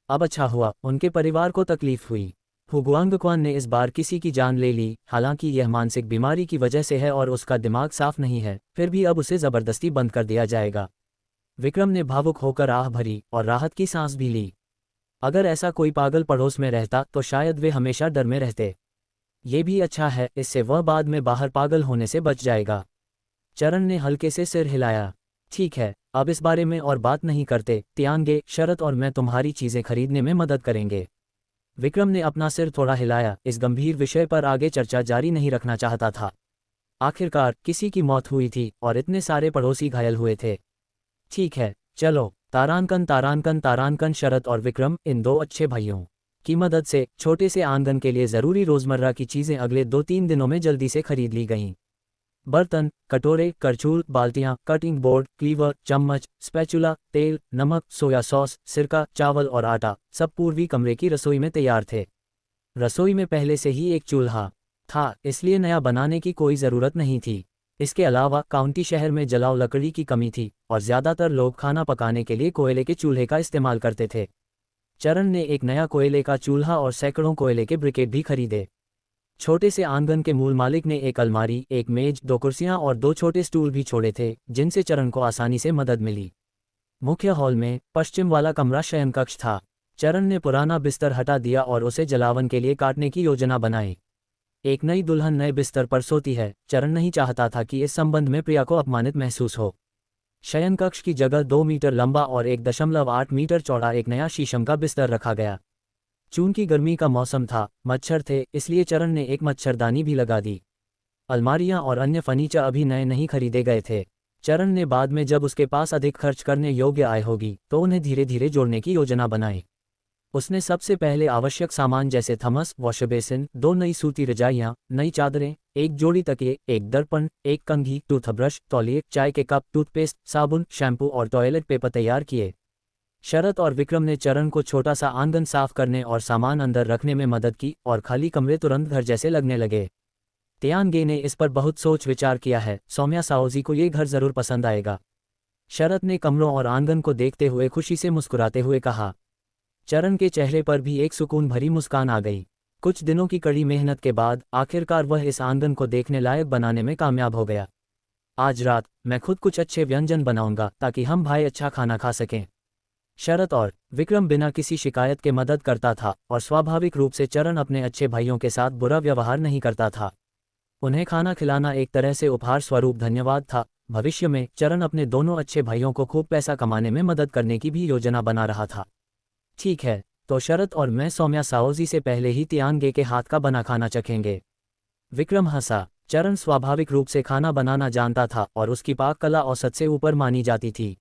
अब अच्छा हुआ, उनके परिवार को तकलीफ हुई। हुगुआंगक्वान ने इस बार किसी की जान ले ली। हालांकि यह मानसिक बीमारी की वजह से है और उसका दिमाग साफ नहीं है, फिर भी अब उसे जबरदस्ती बंद कर दिया जाएगा। विक्रम ने भावुक होकर आह भरी और राहत की सांस भी ली। अगर ऐसा कोई पागल पड़ोस में रहता तो शायद वे हमेशा डर में रहते। ये भी अच्छा है, इससे वह बाद में बाहर पागल होने से बच जाएगा। चरण ने हल्के से सिर हिलाया। ठीक है, अब इस बारे में और बात नहीं करते। तियांगे, शरद और मैं तुम्हारी चीजें खरीदने में मदद करेंगे। विक्रम ने अपना सिर थोड़ा हिलाया। इस गंभीर विषय पर आगे चर्चा जारी नहीं रखना चाहता था। आखिरकार किसी की मौत हुई थी और इतने सारे पड़ोसी घायल हुए थे। ठीक है, चलो। तारांकन तारांकन तारांकन शरद और विक्रम, इन दो अच्छे भाइयों की मदद से छोटे से आंगन के लिए ज़रूरी रोज़मर्रा की चीज़ें अगले 2-3 दिनों में जल्दी से खरीद ली गईं। बर्तन, कटोरे, करछुल, बाल्टियाँ, कटिंग बोर्ड, क्लीवर, चम्मच, स्पैचुला, तेल, नमक, सोया सॉस, सिरका, चावल और आटा सब पूर्वी कमरे की रसोई में तैयार थे। रसोई में पहले से ही एक चूल्हा था, इसलिए नया बनाने की कोई ज़रूरत नहीं थी। इसके अलावा काउंटी शहर में जलाऊ लकड़ी की कमी थी और ज़्यादातर लोग खाना पकाने के लिए कोयले के चूल्हे का इस्तेमाल करते थे। चरण ने एक नया कोयले का चूल्हा और सैकड़ों कोयले के ब्रिकेट भी खरीदे। छोटे से आंगन के मूल मालिक ने एक अलमारी, एक मेज, 2 कुर्सियां और 2 छोटे स्टूल भी छोड़े थे, जिनसे चरण को आसानी से मदद मिली। मुख्य हॉल में पश्चिम वाला कमरा शयनकक्ष था। चरण ने पुराना बिस्तर हटा दिया और उसे जलावन के लिए काटने की योजना बनाई। एक नई दुल्हन नए बिस्तर पर सोती है। चरण नहीं चाहता था कि इस संबंध में प्रिया को अपमानित महसूस हो। शयनकक्ष की जगह 2 मीटर लंबा और 1.8 मीटर चौड़ा एक नया शीशम का बिस्तर रखा गया। चूंकि गर्मी का मौसम था, मच्छर थे, इसलिए चरण ने एक मच्छरदानी भी लगा दी। अलमारियां और अन्य फर्नीचर अभी नए नहीं खरीदे गए थे। चरण ने बाद में जब उसके पास अधिक खर्च करने योग्य आय होगी तो उन्हें धीरे धीरे जोड़ने की योजना बनाई। उसने सबसे पहले आवश्यक सामान जैसे थर्मस, वॉश बेसिन, 2 नई सूती रजाइयाँ, नई चादरें, एक जोड़ी तकिए, एक दर्पण, एक कंघी, टूथब्रश, तौलिए, चाय के कप, टूथपेस्ट, साबुन, शैम्पू और टॉयलेट पेपर तैयार किए। शरद और विक्रम ने चरण को छोटा सा आंगन साफ करने और सामान अंदर रखने में मदद की और खाली कमरे तुरंत घर जैसे लगने लगे। तियांगे ने इस पर बहुत सोच विचार किया है। सौम्या साओजी को ये घर जरूर पसंद आएगा। शरद ने कमरों और आंगन को देखते हुए खुशी से मुस्कुराते हुए कहा। चरण के चेहरे पर भी एक सुकून भरी मुस्कान आ गई। कुछ दिनों की कड़ी मेहनत के बाद आखिरकार वह इस आंगन को देखने लायक बनाने में कामयाब हो गया। आज रात मैं खुद कुछ अच्छे व्यंजन बनाऊंगा ताकि हम भाई अच्छा खाना खा सकें। शरद और विक्रम बिना किसी शिकायत के मदद करता था और स्वाभाविक रूप से चरण अपने अच्छे भाइयों के साथ बुरा व्यवहार नहीं करता था। उन्हें खाना खिलाना एक तरह से उपहार स्वरूप धन्यवाद था। भविष्य में चरण अपने दोनों अच्छे भाइयों को खूब पैसा कमाने में मदद करने की भी योजना बना रहा था। ठीक है, तो शरद और मैं सौम्या साओजी से पहले ही तियांगे के हाथ का बना खाना चखेंगे। विक्रम हंसा। चरण स्वाभाविक रूप से खाना बनाना जानता था और उसकी पाक कला औसत से ऊपर मानी जाती थी।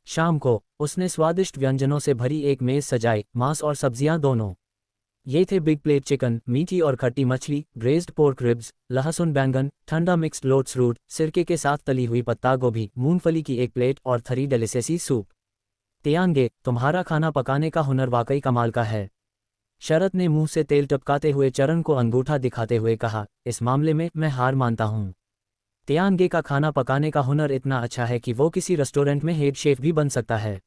शाम को उसने स्वादिष्ट व्यंजनों से भरी एक मेज सजाई, मांस और सब्जियां दोनों। ये थे बिग प्लेट चिकन, मीठी और खट्टी मछली, ब्रेज्ड पोर्क रिब्स, लहसुन बैंगन, ठंडा मिक्स्ड लोट्स रूट, सिरके के साथ तली हुई पत्ता गोभी, मूंगफली की एक प्लेट और 3 डेलिसियस सूप। तियांगे, तुम्हारा खाना पकाने का हुनर वाकई कमाल का है। शरद ने मुंह से तेल टपकाते हुए चरण को अंगूठा दिखाते हुए कहा। इस मामले में मैं हार मानता हूँ। तियांगे का खाना पकाने का हुनर इतना अच्छा है कि वो किसी रेस्टोरेंट में हेड शेफ भी बन सकता है।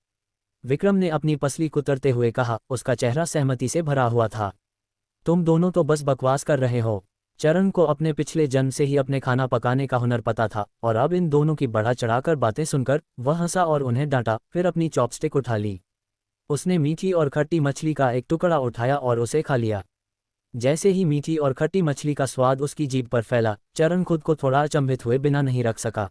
विक्रम ने अपनी पसली कुतरते हुए कहा। उसका चेहरा सहमति से भरा हुआ था। तुम दोनों तो बस बकवास कर रहे हो। चरण को अपने पिछले जन्म से ही अपने खाना पकाने का हुनर पता था और अब इन दोनों की बढ़ा चढ़ाकर बातें सुनकर वह हंसा और उन्हें डांटा, फिर अपनी चॉपस्टिक उठा ली। उसने मीठी और खट्टी मछली का एक टुकड़ा उठाया और उसे खा लिया। जैसे ही मीठी और खट्टी मछली का स्वाद उसकी जीभ पर फैला, चरण खुद को थोड़ा अचंभित हुए बिना नहीं रख सका।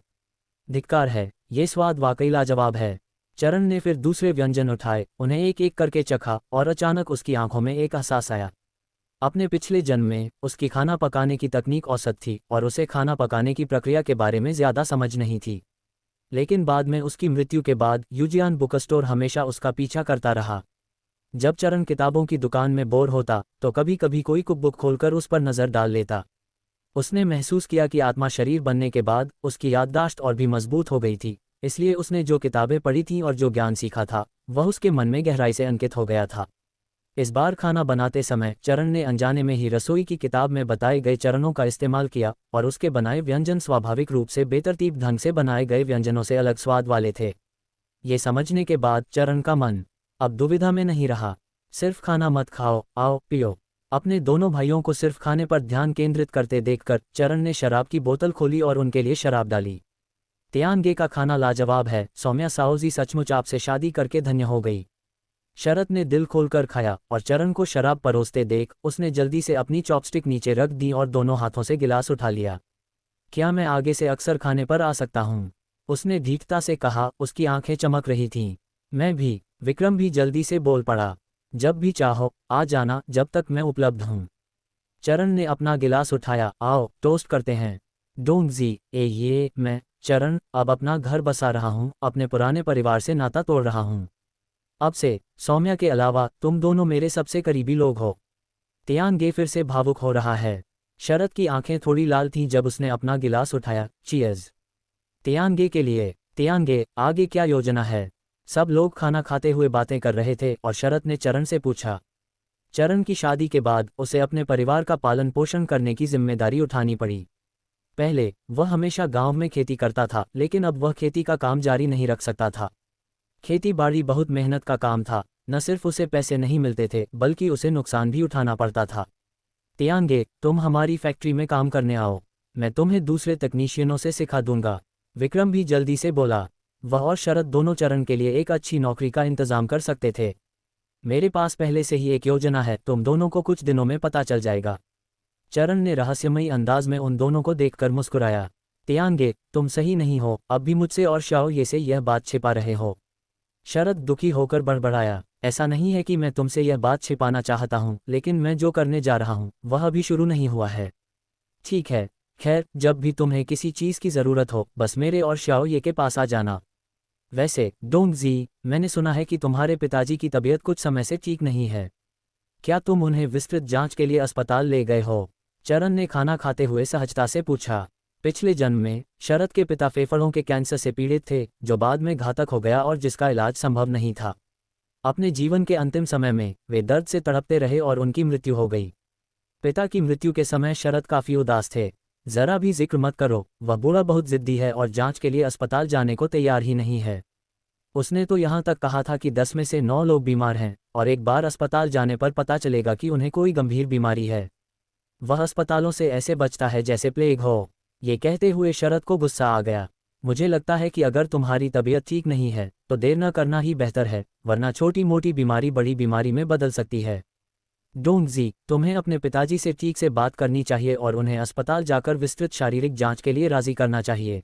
धिक्कार है, ये स्वाद वाकई लाजवाब है। चरण ने फिर दूसरे व्यंजन उठाए, उन्हें एक एक करके चखा और अचानक उसकी आंखों में एक एहसास आया। अपने पिछले जन्म में उसकी खाना पकाने की तकनीक औसत थी और उसे खाना पकाने की प्रक्रिया के बारे में ज़्यादा समझ नहीं थी। लेकिन बाद में उसकी मृत्यु के बाद यूजियान बुक स्टोर हमेशा उसका पीछा करता रहा। जब चरण किताबों की दुकान में बोर होता तो कभी कभी कोई कुक बुक खोलकर उस पर नज़र डाल लेता। उसने महसूस किया कि आत्मा शरीर बनने के बाद उसकी याददाश्त और भी मजबूत हो गई थी, इसलिए उसने जो किताबें पढ़ी थीं और जो ज्ञान सीखा था वह उसके मन में गहराई से अंकित हो गया था। इस बार खाना बनाते समय चरण ने अनजाने में ही रसोई की किताब में बताए गए चरणों का इस्तेमाल किया और उसके बनाए व्यंजन स्वाभाविक रूप से बेतरतीब ढंग से बनाए गए व्यंजनों से अलग स्वाद वाले थे। ये समझने के बाद चरण का मन अब दुविधा में नहीं रहा। सिर्फ खाना मत खाओ, आओ पियो। अपने दोनों भाइयों को सिर्फ खाने पर ध्यान केंद्रित करते देखकर चरण ने शराब की बोतल खोली और उनके लिए शराब डाली। तियानगे का खाना लाजवाब है, सौम्या साओजी सचमुच आपसे शादी करके धन्य हो गई। शरद ने दिल खोलकर खाया और चरण को शराब परोसते देख उसने जल्दी से अपनी चॉपस्टिक नीचे रख दी और दोनों हाथों से गिलास उठा लिया। क्या मैं आगे से अक्सर खाने पर आ सकता हूँ? उसने धीरता से कहा, उसकी आंखें चमक रही थीं। मैं भी। विक्रम भी जल्दी से बोल पड़ा। जब भी चाहो आ जाना, जब तक मैं उपलब्ध हूँ। चरण ने अपना गिलास उठाया, आओ टोस्ट करते हैं। डोंगजी ये मैं चरण अब अपना घर बसा रहा हूँ, अपने पुराने परिवार से नाता तोड़ रहा हूँ। अब से सौम्या के अलावा तुम दोनों मेरे सबसे करीबी लोग हो। तियानगे फिर से भावुक हो रहा है। शरद की आंखें थोड़ी लाल थीं जब उसने अपना गिलास उठाया। चीयर्स तियानगे के लिए। तियानगे, आगे क्या योजना है? सब लोग खाना खाते हुए बातें कर रहे थे और शरद ने चरण से पूछा। चरण की शादी के बाद उसे अपने परिवार का पालन पोषण करने की जिम्मेदारी उठानी पड़ी। पहले वह हमेशा गांव में खेती करता था, लेकिन अब वह खेती का काम जारी नहीं रख सकता था। खेती बाड़ी बहुत मेहनत का काम था, न सिर्फ उसे पैसे नहीं मिलते थे बल्कि उसे नुकसान भी उठाना पड़ता था। तियानगे, तुम हमारी फैक्ट्री में काम करने आओ, मैं तुम्हें दूसरे तकनीशियनों से सिखा दूंगा। विक्रम भी जल्दी से बोला। वह और शरद दोनों चरण के लिए एक अच्छी नौकरी का इंतजाम कर सकते थे। मेरे पास पहले से ही एक योजना है, तुम दोनों को कुछ दिनों में पता चल जाएगा। चरण ने रहस्यमयी अंदाज में उन दोनों को देखकर मुस्कुराया। तियानगे, तुम सही नहीं हो, अब भी मुझसे और शाओ ये से यह बात छिपा रहे हो। शरद दुखी होकर बड़बड़ाया, ऐसा नहीं है कि मैं तुमसे यह बात छिपाना चाहता हूँ, लेकिन मैं जो करने जा रहा हूँ वह अभी शुरू नहीं हुआ है। ठीक है, खैर, जब भी तुम्हें किसी चीज़ की ज़रूरत हो बस मेरे और शाओ ये के पास आ जाना। वैसे डोंगजी, मैंने सुना है कि तुम्हारे पिताजी की तबीयत कुछ समय से ठीक नहीं है। क्या तुम उन्हें विस्तृत जांच के लिए अस्पताल ले गए हो? चरण ने खाना खाते हुए सहजता से पूछा। पिछले जन्म में शरद के पिता फेफड़ों के कैंसर से पीड़ित थे, जो बाद में घातक हो गया और जिसका इलाज संभव नहीं था। अपने जीवन के अंतिम समय में वे दर्द से तड़पते रहे और उनकी मृत्यु हो गई। पिता की मृत्यु के समय शरद काफ़ी उदास थे। जरा भी जिक्र मत करो, वह बूढ़ा बहुत जिद्दी है और जांच के लिए अस्पताल जाने को तैयार ही नहीं है। उसने तो यहाँ तक कहा था कि 10 में से 9 लोग बीमार हैं और एक बार अस्पताल जाने पर पता चलेगा कि उन्हें कोई गंभीर बीमारी है। वह अस्पतालों से ऐसे बचता है जैसे प्लेग हो। ये कहते हुए शरद को गुस्सा आ गया। मुझे लगता है कि अगर तुम्हारी तबीयत ठीक नहीं है तो देर न करना ही बेहतर है, वरना छोटी मोटी बीमारी बड़ी बीमारी में बदल सकती है। डोंगजी, तुम्हें अपने पिताजी से ठीक से बात करनी चाहिए और उन्हें अस्पताल जाकर विस्तृत शारीरिक जांच के लिए राजी करना चाहिए।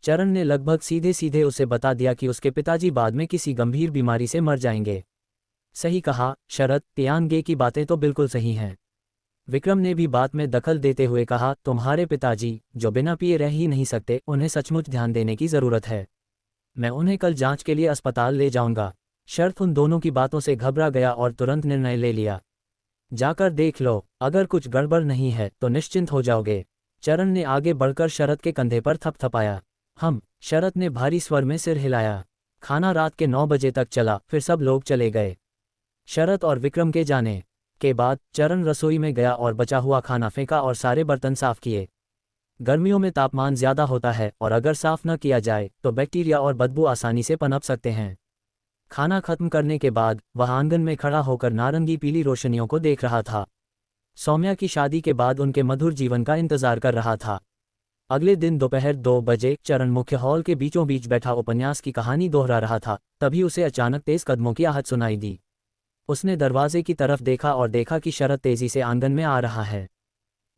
चरण ने लगभग सीधे सीधे उसे बता दिया कि उसके पिताजी बाद में किसी गंभीर बीमारी से मर जाएंगे। सही कहा शरद, तियानगे की बातें तो बिल्कुल सही हैं। विक्रम ने भी बात में दखल देते हुए कहा, तुम्हारे पिताजी जो बिना पिए रह ही नहीं सकते, उन्हें सचमुच ध्यान देने की ज़रूरत है। मैं उन्हें कल जांच के लिए अस्पताल ले जाऊंगा। शरद उन दोनों की बातों से घबरा गया और तुरंत निर्णय ले लिया। जाकर देख लो, अगर कुछ गड़बड़ नहीं है तो निश्चिंत हो जाओगे। चरण ने आगे बढ़कर शरद के कंधे पर थपथपाया। शरद ने भारी स्वर में सिर हिलाया। खाना रात के 9 बजे तक चला, फिर सब लोग चले गए। शरद और विक्रम के जाने के बाद चरण रसोई में गया और बचा हुआ खाना फेंका और सारे बर्तन साफ किए। गर्मियों में तापमान ज़्यादा होता है और अगर साफ न किया जाए तो बैक्टीरिया और बदबू आसानी से पनप सकते हैं। खाना खत्म करने के बाद वह आंगन में खड़ा होकर नारंगी पीली रोशनियों को देख रहा था। सौम्या की शादी के बाद उनके मधुर जीवन का इंतजार कर रहा था। अगले दिन दोपहर 2 बजे चरण मुख्य हॉल के बीचों बीच बैठा उपन्यास की कहानी दोहरा रहा था, तभी उसे अचानक तेज कदमों की आहट सुनाई दी। उसने दरवाजे की तरफ देखा और देखा कि शरद तेजी से आंगन में आ रहा है।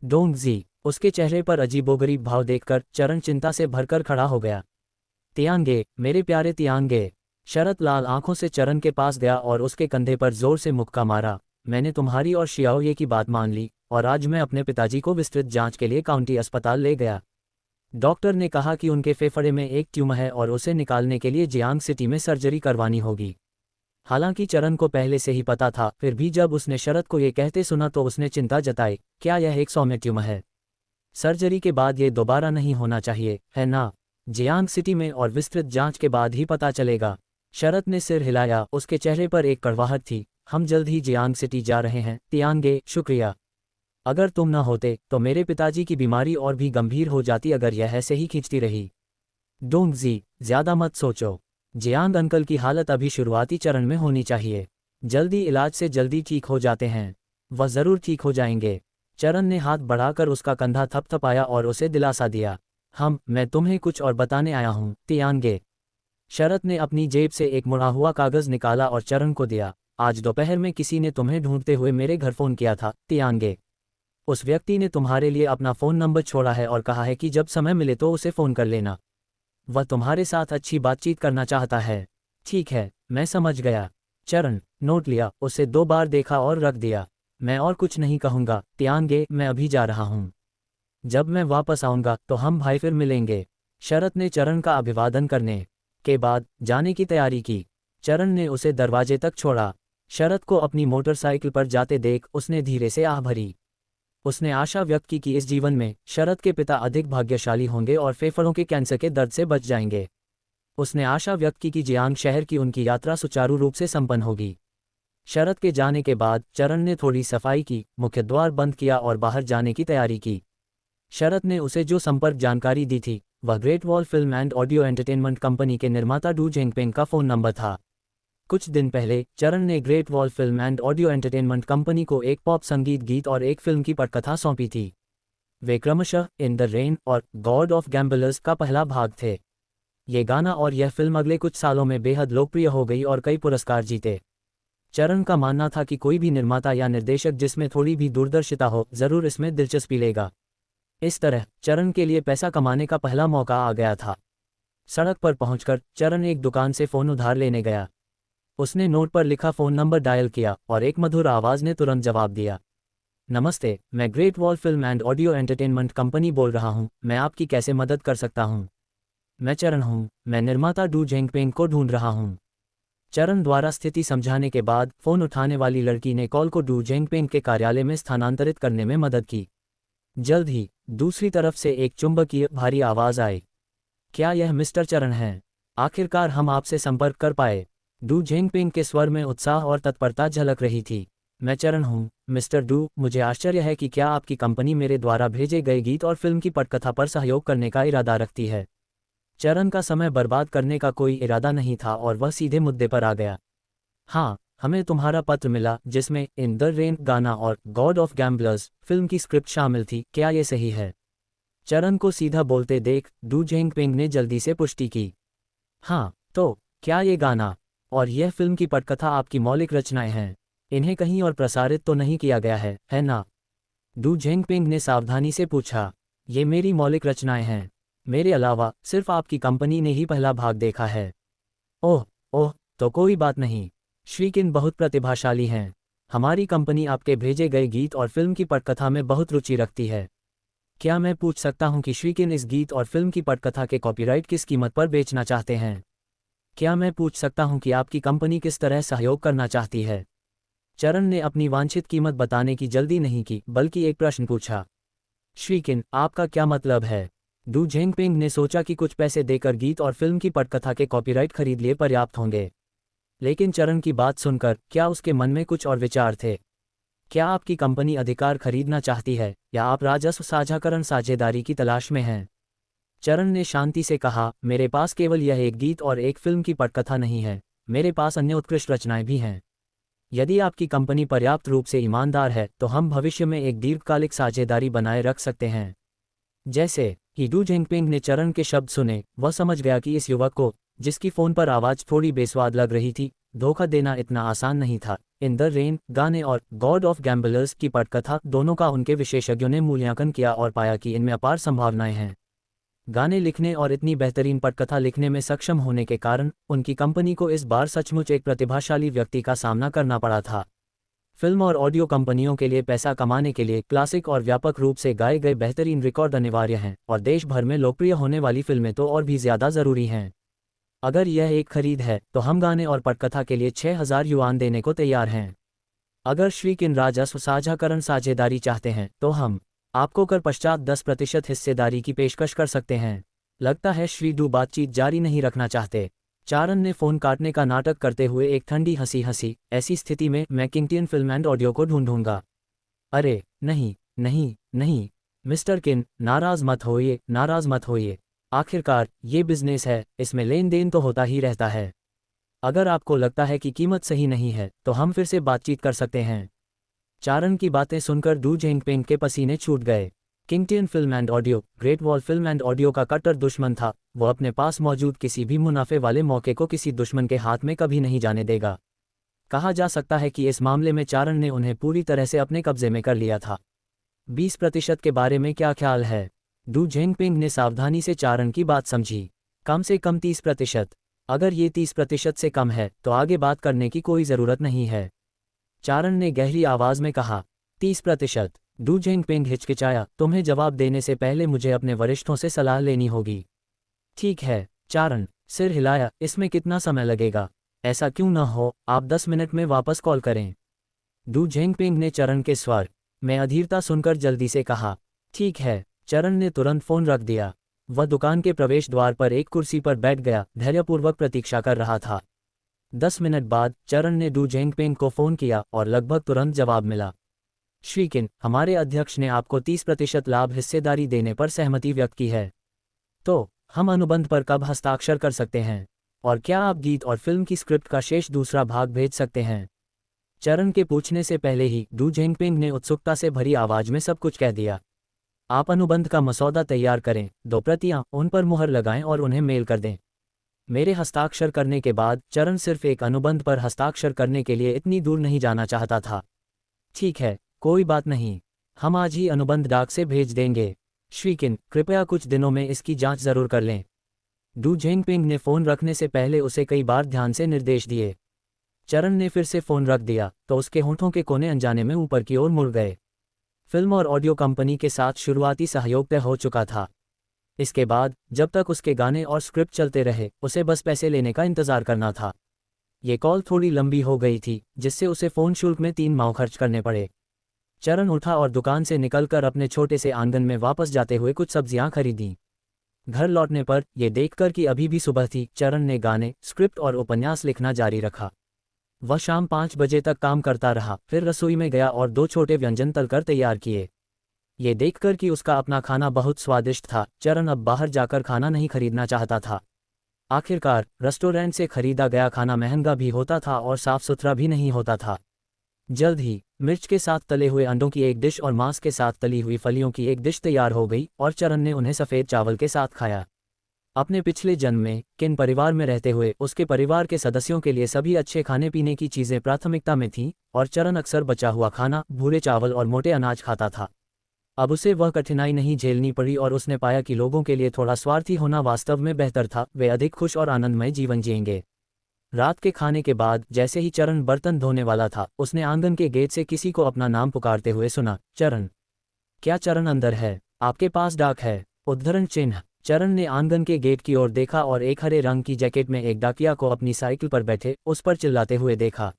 डोंगजी, उसके चेहरे पर अजीबोगरीब भाव देखकर चरण चिंता से भरकर खड़ा हो गया। तियांगे, मेरे प्यारे तियांगे। शरत लाल आंखों से चरण के पास गया और उसके कंधे पर जोर से मुक्का मारा। मैंने तुम्हारी और शियाओये की बात मान ली और आज मैं अपने पिताजी को विस्तृत जांच के लिए काउंटी अस्पताल ले गया। डॉक्टर ने कहा कि उनके फेफड़े में एक ट्यूमर है और उसे निकालने के लिए जियांग सिटी में सर्जरी करवानी होगी। हालांकि चरण को पहले से ही पता था, फिर भी जब उसने शरत को ये कहते सुना तो उसने चिंता जताई। क्या यह एक सौम्य ट्यूमर है? सर्जरी के बाद ये दोबारा नहीं होना चाहिए, है ना? जियांग सिटी में और विस्तृत जांच के बाद ही पता चलेगा। शरत ने सिर हिलाया, उसके चेहरे पर एक कड़वाहट थी। हम जल्द ही जियांग सिटी जा रहे हैं तियांगे। शुक्रिया। अगर तुम न होते तो मेरे पिताजी की बीमारी और भी गंभीर हो जाती अगर यह ऐसे ही खींचती रही। डोंगजी, ज्यादा मत सोचो। जियांग अंकल की हालत अभी शुरुआती चरण में होनी चाहिए। जल्दी इलाज से जल्दी ठीक हो जाते हैं। वह जरूर ठीक हो जाएंगे। चरण ने हाथ बढ़ाकर उसका कंधा थपथपाया और उसे दिलासा दिया। मैं तुम्हें कुछ और बताने आया हूँ तियांगे। शरत ने अपनी जेब से एक मुड़ा हुआ कागज निकाला और चरण को दिया। आज दोपहर में किसी ने तुम्हें ढूंढते हुए मेरे घर फोन किया था तियांगे। उस व्यक्ति ने तुम्हारे लिए अपना फ़ोन नंबर छोड़ा है और कहा है कि जब समय मिले तो उसे फ़ोन कर लेना। वह तुम्हारे साथ अच्छी बातचीत करना चाहता है। ठीक है, मैं समझ गया। चरण, नोट लिया, उसे 2 बार देखा और रख दिया। मैं और कुछ नहीं कहूँगा तियांगे, मैं अभी जा रहा हूँ। जब मैं वापस आऊँगा तो हम भाई फिर मिलेंगे। शरत ने चरण का अभिवादन करने के बाद जाने की तैयारी की। चरण ने उसे दरवाजे तक छोड़ा। शरत को अपनी मोटरसाइकिल पर जाते देख उसने धीरे से आह भरी। उसने आशा व्यक्त की कि इस जीवन में शरत के पिता अधिक भाग्यशाली होंगे और फेफड़ों के कैंसर के दर्द से बच जाएंगे। उसने आशा व्यक्त की कि जियांग शहर की उनकी यात्रा सुचारू रूप से संपन्न होगी। शरत के जाने के बाद चरण ने थोड़ी सफाई की, मुख्य द्वार बंद किया और बाहर जाने की तैयारी की। शरत ने उसे जो संपर्क जानकारी दी थी वह great Wall film and audio entertainment company के निर्माता डू जेंगपेंग का फ़ोन नंबर था। कुछ दिन पहले चरण ने great Wall film and audio entertainment company को एक पॉप संगीत गीत और एक फिल्म की पटकथा सौंपी थी। वे क्रमशः इन द रेन और गॉड ऑफ गैम्बलर्स का पहला भाग थे। ये गाना और यह फिल्म अगले कुछ सालों में बेहद लोकप्रिय हो गई और कई पुरस्कार जीते। चरण का मानना था कि कोई भी निर्माता या निर्देशक जिसमें थोड़ी भी दूरदर्शिता हो जरूर इसमें दिलचस्पी लेगा। इस तरह चरण के लिए पैसा कमाने का पहला मौका आ गया था। सड़क पर पहुंचकर चरण एक दुकान से फ़ोन उधार लेने गया। उसने नोट पर लिखा फ़ोन नंबर डायल किया और एक मधुर आवाज़ ने तुरंत जवाब दिया। नमस्ते, मैं great Wall film and audio entertainment company बोल रहा हूँ। मैं आपकी कैसे मदद कर सकता हूँ? मैं चरण हूँ, मैं निर्माता डू जेंगपेंग को ढूंढ रहा हूँ। चरण द्वारा स्थिति समझाने के बाद फ़ोन उठाने वाली लड़की ने कॉल को डू जेंगपेंग के कार्यालय में स्थानांतरित करने में मदद की। जल्द ही दूसरी तरफ से एक चुंबकीय भारी आवाज़ आई। क्या यह मिस्टर चरण हैं? आखिरकार हम आपसे संपर्क कर पाए। डू जेंगपेंग के स्वर में उत्साह और तत्परता झलक रही थी। मैं चरण हूँ, मिस्टर डू। मुझे आश्चर्य है कि क्या आपकी कंपनी मेरे द्वारा भेजे गए गीत और फिल्म की पटकथा पर सहयोग करने का इरादा रखती है। चरण का समय बर्बाद करने का कोई इरादा नहीं था और वह सीधे मुद्दे पर आ गया। हाँ, हमें तुम्हारा पत्र मिला जिसमें इन द रेन गाना और गॉड ऑफ गैम्बलर्स फिल्म की स्क्रिप्ट शामिल थी। क्या ये सही है? चरण को सीधा बोलते देख डू जेंगपेंग ने जल्दी से पुष्टि की। हाँ, तो क्या ये गाना और यह फिल्म की पटकथा आपकी मौलिक रचनाएं हैं? इन्हें कहीं और प्रसारित तो नहीं किया गया है ना? डू जेंगपेंग ने सावधानी से पूछा। ये मेरी मौलिक रचनाएं हैं। मेरे अलावा सिर्फ आपकी कंपनी ने ही पहला भाग देखा है। ओह ओह, तो कोई बात नहीं। श्रीकिन बहुत प्रतिभाशाली हैं। हमारी कंपनी आपके भेजे गए गीत और फिल्म की पटकथा में बहुत रुचि रखती है। क्या मैं पूछ सकता हूं कि श्रीकिन इस गीत और फिल्म की पटकथा के कॉपीराइट किस कीमत पर बेचना चाहते हैं? क्या मैं पूछ सकता हूं कि आपकी कंपनी किस तरह सहयोग करना चाहती है? चरण ने अपनी वांछित कीमत बताने की जल्दी नहीं की, बल्कि एक प्रश्न पूछा। श्रीकिन, आपका क्या मतलब है? डू जेंगपेंग ने सोचा कि कुछ पैसे देकर गीत और फिल्म की पटकथा के कॉपीराइट खरीद लिए पर्याप्त होंगे। लेकिन चरण की बात सुनकर क्या उसके मन में कुछ और विचार थे? क्या आपकी कंपनी अधिकार खरीदना चाहती है या आप राजस्व साझाकरण साझेदारी की तलाश में हैं? चरण ने शांति से कहा, मेरे पास केवल यह एक गीत और एक फिल्म की पटकथा नहीं है, मेरे पास अन्य उत्कृष्ट रचनाएं भी हैं। यदि आपकी कंपनी पर्याप्त रूप से ईमानदार है तो हम भविष्य में एक दीर्घकालिक साझेदारी बनाए रख सकते हैं। जैसे ही डू जेंगपेंग ने चरण के शब्द सुने, वह समझ गया कि इस युवक को, जिसकी फ़ोन पर आवाज़ थोड़ी बेस्वाद लग रही थी, धोखा देना इतना आसान नहीं था। इन द रेन गाने और गॉड ऑफ गैम्बलर्स की पटकथा दोनों का उनके विशेषज्ञों ने मूल्यांकन किया और पाया कि इनमें अपार संभावनाएं हैं। गाने लिखने और इतनी बेहतरीन पटकथा लिखने में सक्षम होने के कारण उनकी कंपनी को इस बार सचमुच एक प्रतिभाशाली व्यक्ति का सामना करना पड़ा था। फिल्म और ऑडियो कंपनियों के लिए पैसा कमाने के लिए क्लासिक और व्यापक रूप से गाए गए बेहतरीन रिकॉर्ड अनिवार्य हैं, और देश भर में लोकप्रिय होने वाली फिल्में तो और भी ज़्यादा ज़रूरी हैं। अगर यह एक खरीद है तो हम गाने और पटकथा के लिए 6,000 युआन देने को तैयार हैं। अगर श्री किन राजस्व साझाकरण साझेदारी चाहते हैं तो हम आपको कर पश्चात 10% हिस्सेदारी की पेशकश कर सकते हैं। लगता है श्री डू बातचीत जारी नहीं रखना चाहते। चारण ने फ़ोन काटने का नाटक करते हुए एक ठंडी हंसी हंसी। ऐसी स्थिति में मैं किंगटियन फिल्म एंड ऑडियो को ढूंढूंगा। अरे नहीं नहीं नहीं मिस्टर किन, नाराज़ मत होइए, नाराज़ मत होइए। आखिरकार ये बिजनेस है, इसमें लेन देन तो होता ही रहता है। अगर आपको लगता है कि कीमत सही नहीं है तो हम फिर से बातचीत कर सकते हैं। चारण की बातें सुनकर डू जेंगपेंग के पसीने छूट गए। Kingtian film and audio Great Wall film and audio का कट्टर दुश्मन था। वो अपने पास मौजूद किसी भी मुनाफे वाले मौके को किसी दुश्मन के हाथ में कभी नहीं जाने देगा। कहा जा सकता है कि इस मामले में चारण ने उन्हें पूरी तरह से अपने कब्जे में कर लिया था। 20% के बारे में क्या ख्याल है? डू जेंगपेंग ने सावधानी से चारण की बात समझी। कम से कम 30%। अगर ये 30% से कम है तो आगे बात करने की कोई ज़रूरत नहीं है। चारण ने गहरी आवाज़ में कहा। 30%? डू जेंगपेंग हिचकिचाया। तुम्हें जवाब देने से पहले मुझे अपने वरिष्ठों से सलाह लेनी होगी। ठीक है, चारण सिर हिलाया। इसमें कितना समय लगेगा? ऐसा क्यों न हो, आप 10 मिनट में वापस कॉल करें। डू जेंगपेंग ने चरण के स्वर में अधीरता सुनकर जल्दी से कहा। ठीक है। चरण ने तुरंत फ़ोन रख दिया। वह दुकान के प्रवेश द्वार पर एक कुर्सी पर बैठ गया, धैर्यपूर्वक प्रतीक्षा कर रहा था। 10 मिनट बाद चरण ने डू जेंगपेंग को फ़ोन किया और लगभग तुरंत जवाब मिला। श्री किन, हमारे अध्यक्ष ने आपको 30% लाभ हिस्सेदारी देने पर सहमति व्यक्त की है। तो हम अनुबंध पर कब हस्ताक्षर कर सकते हैं? और क्या आप गीत और फिल्म की स्क्रिप्ट का शेष दूसरा भाग भेज सकते हैं? चरण के पूछने से पहले ही डू जेंगपेंग ने उत्सुकता से भरी आवाज़ में सब कुछ कह दिया। आप अनुबंध का मसौदा तैयार करें, 2 प्रतियां, उन पर मुहर लगाएं और उन्हें मेल कर दें। मेरे हस्ताक्षर करने के बाद चरण सिर्फ एक अनुबंध पर हस्ताक्षर करने के लिए इतनी दूर नहीं जाना चाहता था। ठीक है, कोई बात नहीं, हम आज ही अनुबंध डाक से भेज देंगे। श्री किन, कृपया कुछ दिनों में इसकी जांच जरूर कर लें। डू जेंगपेंग ने फ़ोन रखने से पहले उसे कई बार ध्यान से निर्देश दिए। चरण ने फिर से फ़ोन रख दिया तो उसके होंठों के कोने अनजाने में ऊपर की ओर मुड़ गए। फिल्म और ऑडियो कंपनी के साथ शुरुआती सहयोग तय हो चुका था। इसके बाद जब तक उसके गाने और स्क्रिप्ट चलते रहे, उसे बस पैसे लेने का इंतज़ार करना था। ये कॉल थोड़ी लंबी हो गई थी, जिससे उसे फ़ोन शुल्क में 3 माह खर्च करने पड़े। चरण उठा और दुकान से निकलकर अपने छोटे से आंगन में वापस जाते हुए कुछ सब्जियां खरीदीं। घर लौटने पर यह देखकर कि अभी भी सुबह थी, चरण ने गाने, स्क्रिप्ट और उपन्यास लिखना जारी रखा। वह शाम 5 बजे तक काम करता रहा, फिर रसोई में गया और 2 छोटे व्यंजन तलकर तैयार किए। ये देखकर कि उसका अपना खाना बहुत स्वादिष्ट था, चरण अब बाहर जाकर खाना नहीं खरीदना चाहता था। आखिरकार रेस्टोरेंट से खरीदा गया खाना महंगा भी होता था और साफ सुथरा भी नहीं होता था। जल्द ही मिर्च के साथ तले हुए अंडों की एक डिश और मांस के साथ तली हुई फलियों की एक डिश तैयार हो गई और चरण ने उन्हें सफ़ेद चावल के साथ खाया। अपने पिछले जन्म में किन परिवार में रहते हुए उसके परिवार के सदस्यों के लिए सभी अच्छे खाने पीने की चीज़ें प्राथमिकता में थीं और चरण अक्सर बचा हुआ खाना, भूरे चावल और मोटे अनाज खाता था। अब उसे वह कठिनाई नहीं झेलनी पड़ी और उसने पाया कि लोगों के लिए थोड़ा स्वार्थी होना वास्तव में बेहतर था। वे अधिक खुश और आनंदमय जीवन जिएंगे। रात के खाने के बाद जैसे ही चरण बर्तन धोने वाला था, उसने आंगन के गेट से किसी को अपना नाम पुकारते हुए सुना। चरण। क्या चरण अंदर है? आपके पास डाक है? उद्धरण चिन्ह। चरण ने आंगन के गेट की ओर देखा और एक हरे रंग की जैकेट में एक डाकिया को अपनी साइकिल पर बैठे उस पर चिल्लाते हुए देखा।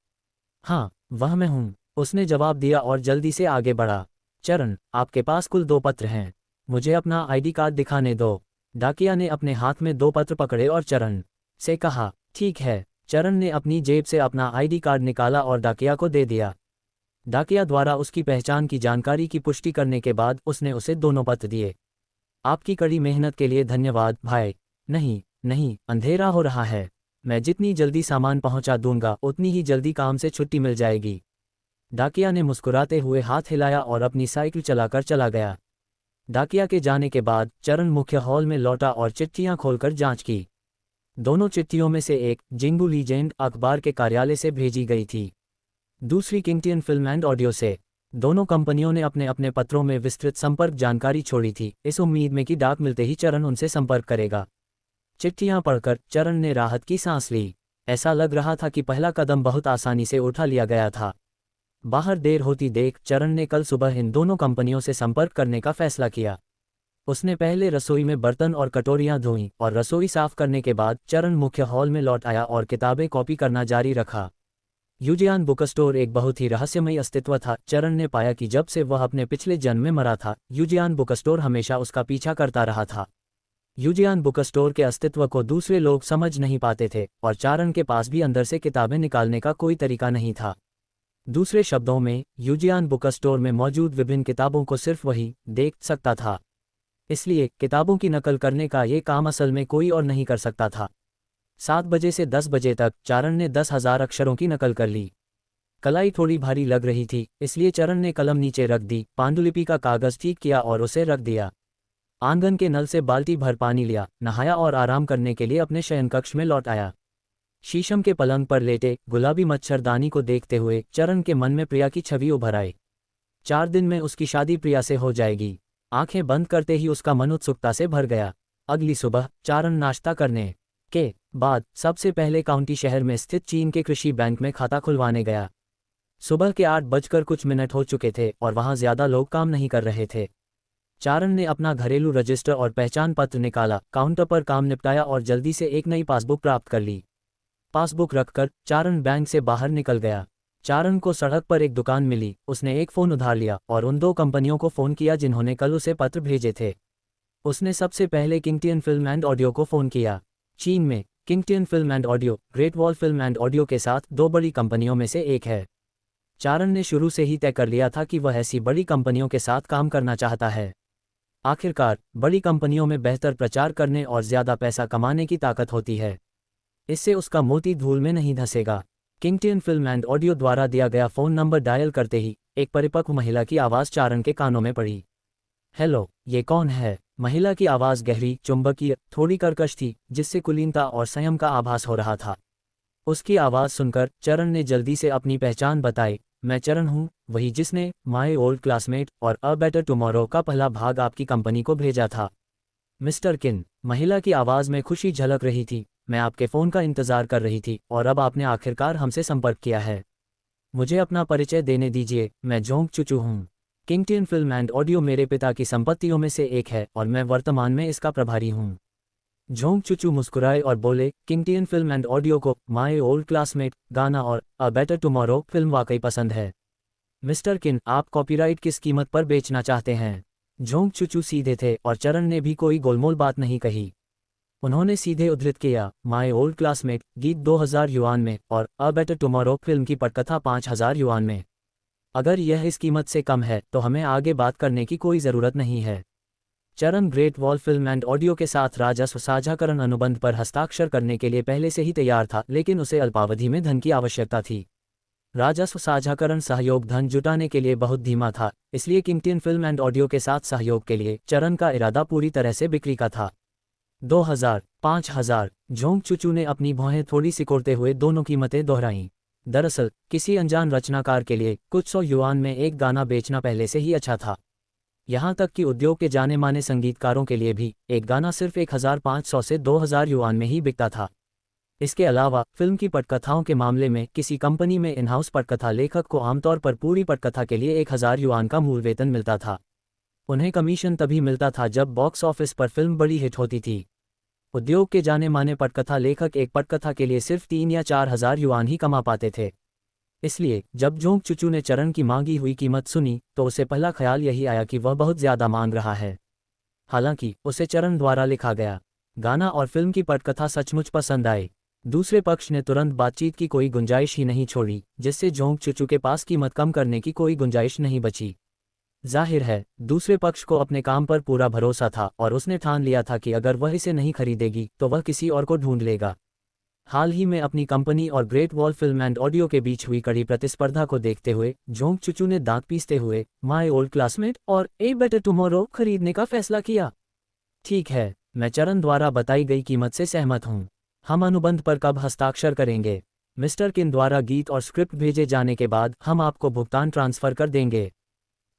हाँ, वह मैं हूँ, उसने जवाब दिया और जल्दी से आगे बढ़ा। चरण, आपके पास कुल 2 पत्र हैं, मुझे अपना आईडी कार्ड दिखाने दो। डाकिया ने अपने हाथ में 2 पत्र पकड़े और चरण से कहा। ठीक है। चरण ने अपनी जेब से अपना आईडी कार्ड निकाला और डाकिया को दे दिया। डाकिया द्वारा उसकी पहचान की जानकारी की पुष्टि करने के बाद उसने उसे दोनों पत्र दिए। आपकी कड़ी मेहनत के लिए धन्यवाद भाई। नहीं नहीं, अंधेरा हो रहा है, मैं जितनी जल्दी सामान पहुंचा दूंगा उतनी ही जल्दी काम से छुट्टी मिल जाएगी। डाकिया ने मुस्कुराते हुए हाथ हिलाया और अपनी साइकिल चलाकर चला गया। डाकिया के जाने के बाद चरण मुख्य हॉल में लौटा और चिट्ठियां खोलकर जांच की। दोनों चिट्ठियों में से एक जिंगू लीजेंड अखबार के कार्यालय से भेजी गई थी, दूसरी किंगटियन फिल्म एंड ऑडियो से। दोनों कंपनियों ने अपने अपने पत्रों में विस्तृत संपर्क जानकारी छोड़ी थी, इस उम्मीद में कि डाक मिलते ही चरण उनसे संपर्क करेगा। चिट्ठियां पढ़कर चरण ने राहत की सांस ली। ऐसा लग रहा था कि पहला कदम बहुत आसानी से उठा लिया गया था। बाहर देर होती देख चरण ने कल सुबह इन दोनों कंपनियों से संपर्क करने का फैसला किया। उसने पहले रसोई में बर्तन और कटोरियां धोईं और रसोई साफ करने के बाद चरण मुख्य हॉल में लौट आया और किताबें कॉपी करना जारी रखा। यूजियान बुक स्टोर एक बहुत ही रहस्यमयी अस्तित्व था। चरण ने पाया कि जब से वह अपने पिछले जन्म में मरा था, यूजियान बुक स्टोर हमेशा उसका पीछा करता रहा था। यूजियान बुक स्टोर के अस्तित्व को दूसरे लोग समझ नहीं पाते थे और चारण के पास भी अंदर से किताबें निकालने का कोई तरीका नहीं था। दूसरे शब्दों में, यूजियान बुक स्टोर में मौजूद विभिन्न किताबों को सिर्फ वही देख सकता था। इसलिए किताबों की नकल करने का ये काम असल में कोई और नहीं कर सकता था। 7 बजे से 10 बजे तक चारण ने 10,000 अक्षरों की नकल कर ली। कलाई थोड़ी भारी लग रही थी, इसलिए चरण ने कलम नीचे रख दी, पांडुलिपि का कागज ठीक किया और उसे रख दिया। आंगन के नल से बाल्टी भर पानी लिया, नहाया और आराम करने के लिए अपने शयनकक्ष में लौट आया। शीशम के पलंग पर लेटे गुलाबी मच्छरदानी को देखते हुए चरण के मन में प्रिया की छवि उभर आई। 4 दिन में उसकी शादी प्रिया से हो जाएगी। आंखें बंद करते ही उसका मन उत्सुकता से भर गया। अगली सुबह चारण नाश्ता करने के बाद सबसे पहले काउंटी शहर में स्थित चीन के कृषि बैंक में खाता खुलवाने गया। सुबह के 8 बजकर कुछ मिनट हो चुके थे और वहां ज्यादा लोग काम नहीं कर रहे थे। चारण ने अपना घरेलू रजिस्टर और पहचान पत्र निकाला, काउंटर पर काम निपटाया और जल्दी से एक नई पासबुक प्राप्त कर ली। पासबुक रखकर चारण बैंक से बाहर निकल गया। चारण को सड़क पर एक दुकान मिली, उसने एक फ़ोन उधार लिया और उन 2 कंपनियों को फ़ोन किया जिन्होंने कल उसे पत्र भेजे थे। उसने सबसे पहले किंगटियन फिल्म एंड ऑडियो को फ़ोन किया। चीन में Kingtian film and audio Great Wall film and audio के साथ 2 बड़ी कंपनियों में से एक है। चारण ने शुरू से ही तय कर लिया था कि वह ऐसी बड़ी कंपनियों के साथ काम करना चाहता है। आखिरकार बड़ी कंपनियों में बेहतर प्रचार करने और ज़्यादा पैसा कमाने की ताकत होती है। इससे उसका मोती धूल में नहीं धंसेगा। किंगटियन फिल्म एंड ऑडियो द्वारा दिया गया फ़ोन नंबर डायल करते ही एक परिपक्व महिला की आवाज़ चारण के कानों में पड़ी। हेलो, ये कौन है? महिला की आवाज़ गहरी, चुंबकीय, थोड़ी कर्कश थी, जिससे कुलीनता और संयम का आभास हो रहा था। उसकी आवाज़ सुनकर चरण ने जल्दी से अपनी पहचान बताई। मैं चरण हूँ, वही जिसने माय ओल्ड क्लासमेट और अ बेटर टुमारो का पहला भाग आपकी कंपनी को भेजा था। मिस्टर किन, महिला की आवाज़ में खुशी झलक रही थी। मैं आपके फ़ोन का इंतज़ार कर रही थी और अब आपने आखिरकार हमसे संपर्क किया है। मुझे अपना परिचय देने दीजिए, मैं जोंग चुचू हूँ। किंगटियन फिल्म एंड ऑडियो मेरे पिता की संपत्तियों में से एक है और मैं वर्तमान में इसका प्रभारी हूँ। जोंग चुचू मुस्कुराए और बोले, किंगटियन फिल्म एंड ऑडियो को माय ओल्ड क्लासमेट गाना और अ बेटर टुमारो फिल्म वाकई पसंद है। मिस्टर किन, आप कॉपीराइट किस कीमत पर बेचना चाहते हैं? जोंग चुचू सीधे थे और चरण ने भी कोई गोलमोल बात नहीं कही। उन्होंने सीधे उद्धृत किया, माय ओल्ड क्लासमेट गीत 2000 युआन में और अ बेटर टुमारो फिल्म की पटकथा 5000 युआन में। अगर यह इस कीमत से कम है तो हमें आगे बात करने की कोई ज़रूरत नहीं है। चरण great Wall film and audio के साथ राजस्व साझाकरण अनुबंध पर हस्ताक्षर करने के लिए पहले से ही तैयार था, लेकिन उसे अल्पावधि में धन की आवश्यकता थी। राजस्व साझाकरण सहयोग धन जुटाने के लिए बहुत धीमा था, इसलिए किंगटियन फिल्म एंड ऑडियो के साथ सहयोग के लिए चरण का इरादा पूरी तरह से बिक्री का था। 2000, 5000, जोंग चुचू ने अपनी भौहें थोड़ी सिकोड़ते हुए दोनों कीमतें दोहराईं। दरअसल किसी अनजान रचनाकार के लिए कुछ 100 युआन में एक गाना बेचना पहले से ही अच्छा था। यहाँ तक कि उद्योग के जाने माने संगीतकारों के लिए भी एक गाना सिर्फ 1500 से 2000 युआन में ही बिकता था। इसके अलावा फिल्म की पटकथाओं के मामले में किसी कंपनी में इन-हाउस पटकथा लेखक को आमतौर पर पूरी पटकथा के लिए 1000 युआन का मूल वेतन मिलता था। उन्हें कमीशन तभी मिलता था जब बॉक्स ऑफिस पर फिल्म बड़ी हिट होती थी। उद्योग के जाने माने पटकथा लेखक एक पटकथा के लिए सिर्फ 3 या 4000 युआन ही कमा पाते थे। इसलिए जब जोंग चुचू ने चरण की मांगी हुई कीमत सुनी तो उसे पहला ख्याल यही आया कि वह बहुत ज़्यादा मांग रहा है। हालांकि उसे चरण द्वारा लिखा गया गाना और फिल्म की पटकथा सचमुच पसंद आए। दूसरे पक्ष ने तुरंत बातचीत की कोई गुंजाइश ही नहीं छोड़ी, जिससे जोंग चुचू के पास कीमत कम करने की कोई गुंजाइश नहीं बची। जाहिर है दूसरे पक्ष को अपने काम पर पूरा भरोसा था और उसने ठान लिया था कि अगर वह इसे नहीं खरीदेगी तो वह किसी और को ढूंढ लेगा। हाल ही में अपनी कंपनी और great Wall film and audio के बीच हुई कड़ी प्रतिस्पर्धा को देखते हुए जोंग चुचू ने दांत पीसते हुए माय ओल्ड क्लासमेट और ए बेटर टुमारो खरीदने का फैसला किया। ठीक है, मैं चरण द्वारा बताई गई कीमत से सहमत हूँ। हम अनुबंध पर कब हस्ताक्षर करेंगे? मिस्टर किन द्वारा गीत और स्क्रिप्ट भेजे जाने के बाद हम आपको भुगतान ट्रांसफर कर देंगे।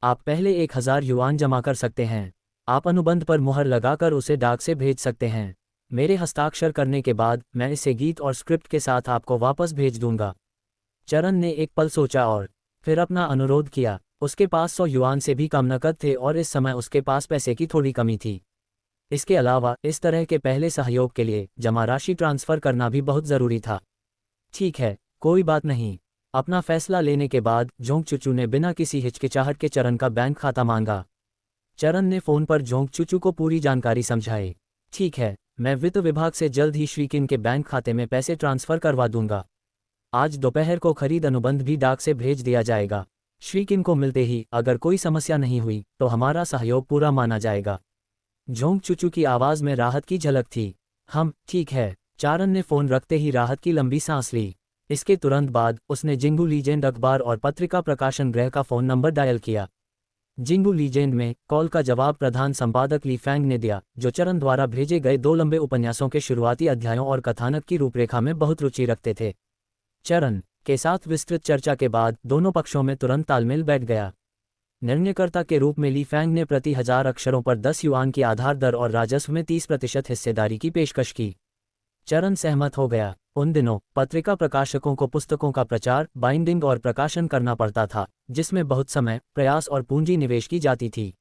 आप पहले 1000 युआन जमा कर सकते हैं। आप अनुबंध पर मुहर लगाकर उसे डाक से भेज सकते हैं। मेरे हस्ताक्षर करने के बाद मैं इसे गीत और स्क्रिप्ट के साथ आपको वापस भेज दूंगा। चरण ने एक पल सोचा और फिर अपना अनुरोध किया। उसके पास 100 युआन से भी कम नकद थे और इस समय उसके पास पैसे की थोड़ी कमी थी। इसके अलावा इस तरह के पहले सहयोग के लिए जमा राशि ट्रांसफ़र करना भी बहुत ज़रूरी था। ठीक है, कोई बात नहीं। अपना फैसला लेने के बाद जोंगचुचू ने बिना किसी हिचकिचाहट के चरण का बैंक खाता मांगा। चरण ने फ़ोन पर जोंगचुचू को पूरी जानकारी समझाई। ठीक है, मैं वित्त विभाग से जल्द ही श्रीकिन के बैंक खाते में पैसे ट्रांसफ़र करवा दूंगा। आज दोपहर को खरीद अनुबंध भी डाक से भेज दिया जाएगा। श्रीकिन को मिलते ही अगर कोई समस्या नहीं हुई तो हमारा सहयोग पूरा माना जाएगा। जोंगचुचू की आवाज़ में राहत की झलक थी। ठीक है। चारण ने फ़ोन रखते ही राहत की लंबी सांस ली। इसके तुरंत बाद उसने जिंगू लीजेंड अखबार और पत्रिका प्रकाशन गृह का फ़ोन नंबर डायल किया। जिंगू लीजेंड में कॉल का जवाब प्रधान संपादक ली फैंग ने दिया, जो चरण द्वारा भेजे गए 2 लंबे उपन्यासों के शुरुआती अध्यायों और कथानक की रूपरेखा में बहुत रुचि रखते थे। चरण के साथ विस्तृत चर्चा के बाद दोनों पक्षों में तुरंत तालमेल बैठ गया। निर्णयकर्ता के रूप में ली फैंग ने प्रति 1000 अक्षरों पर 10 युआन की आधार दर और राजस्व में 30% हिस्सेदारी की पेशकश की। चरण सहमत हो गया। उन दिनों पत्रिका प्रकाशकों को पुस्तकों का प्रचार, बाइंडिंग और प्रकाशन करना पड़ता था, जिसमें बहुत समय, प्रयास और पूंजी निवेश की जाती थी।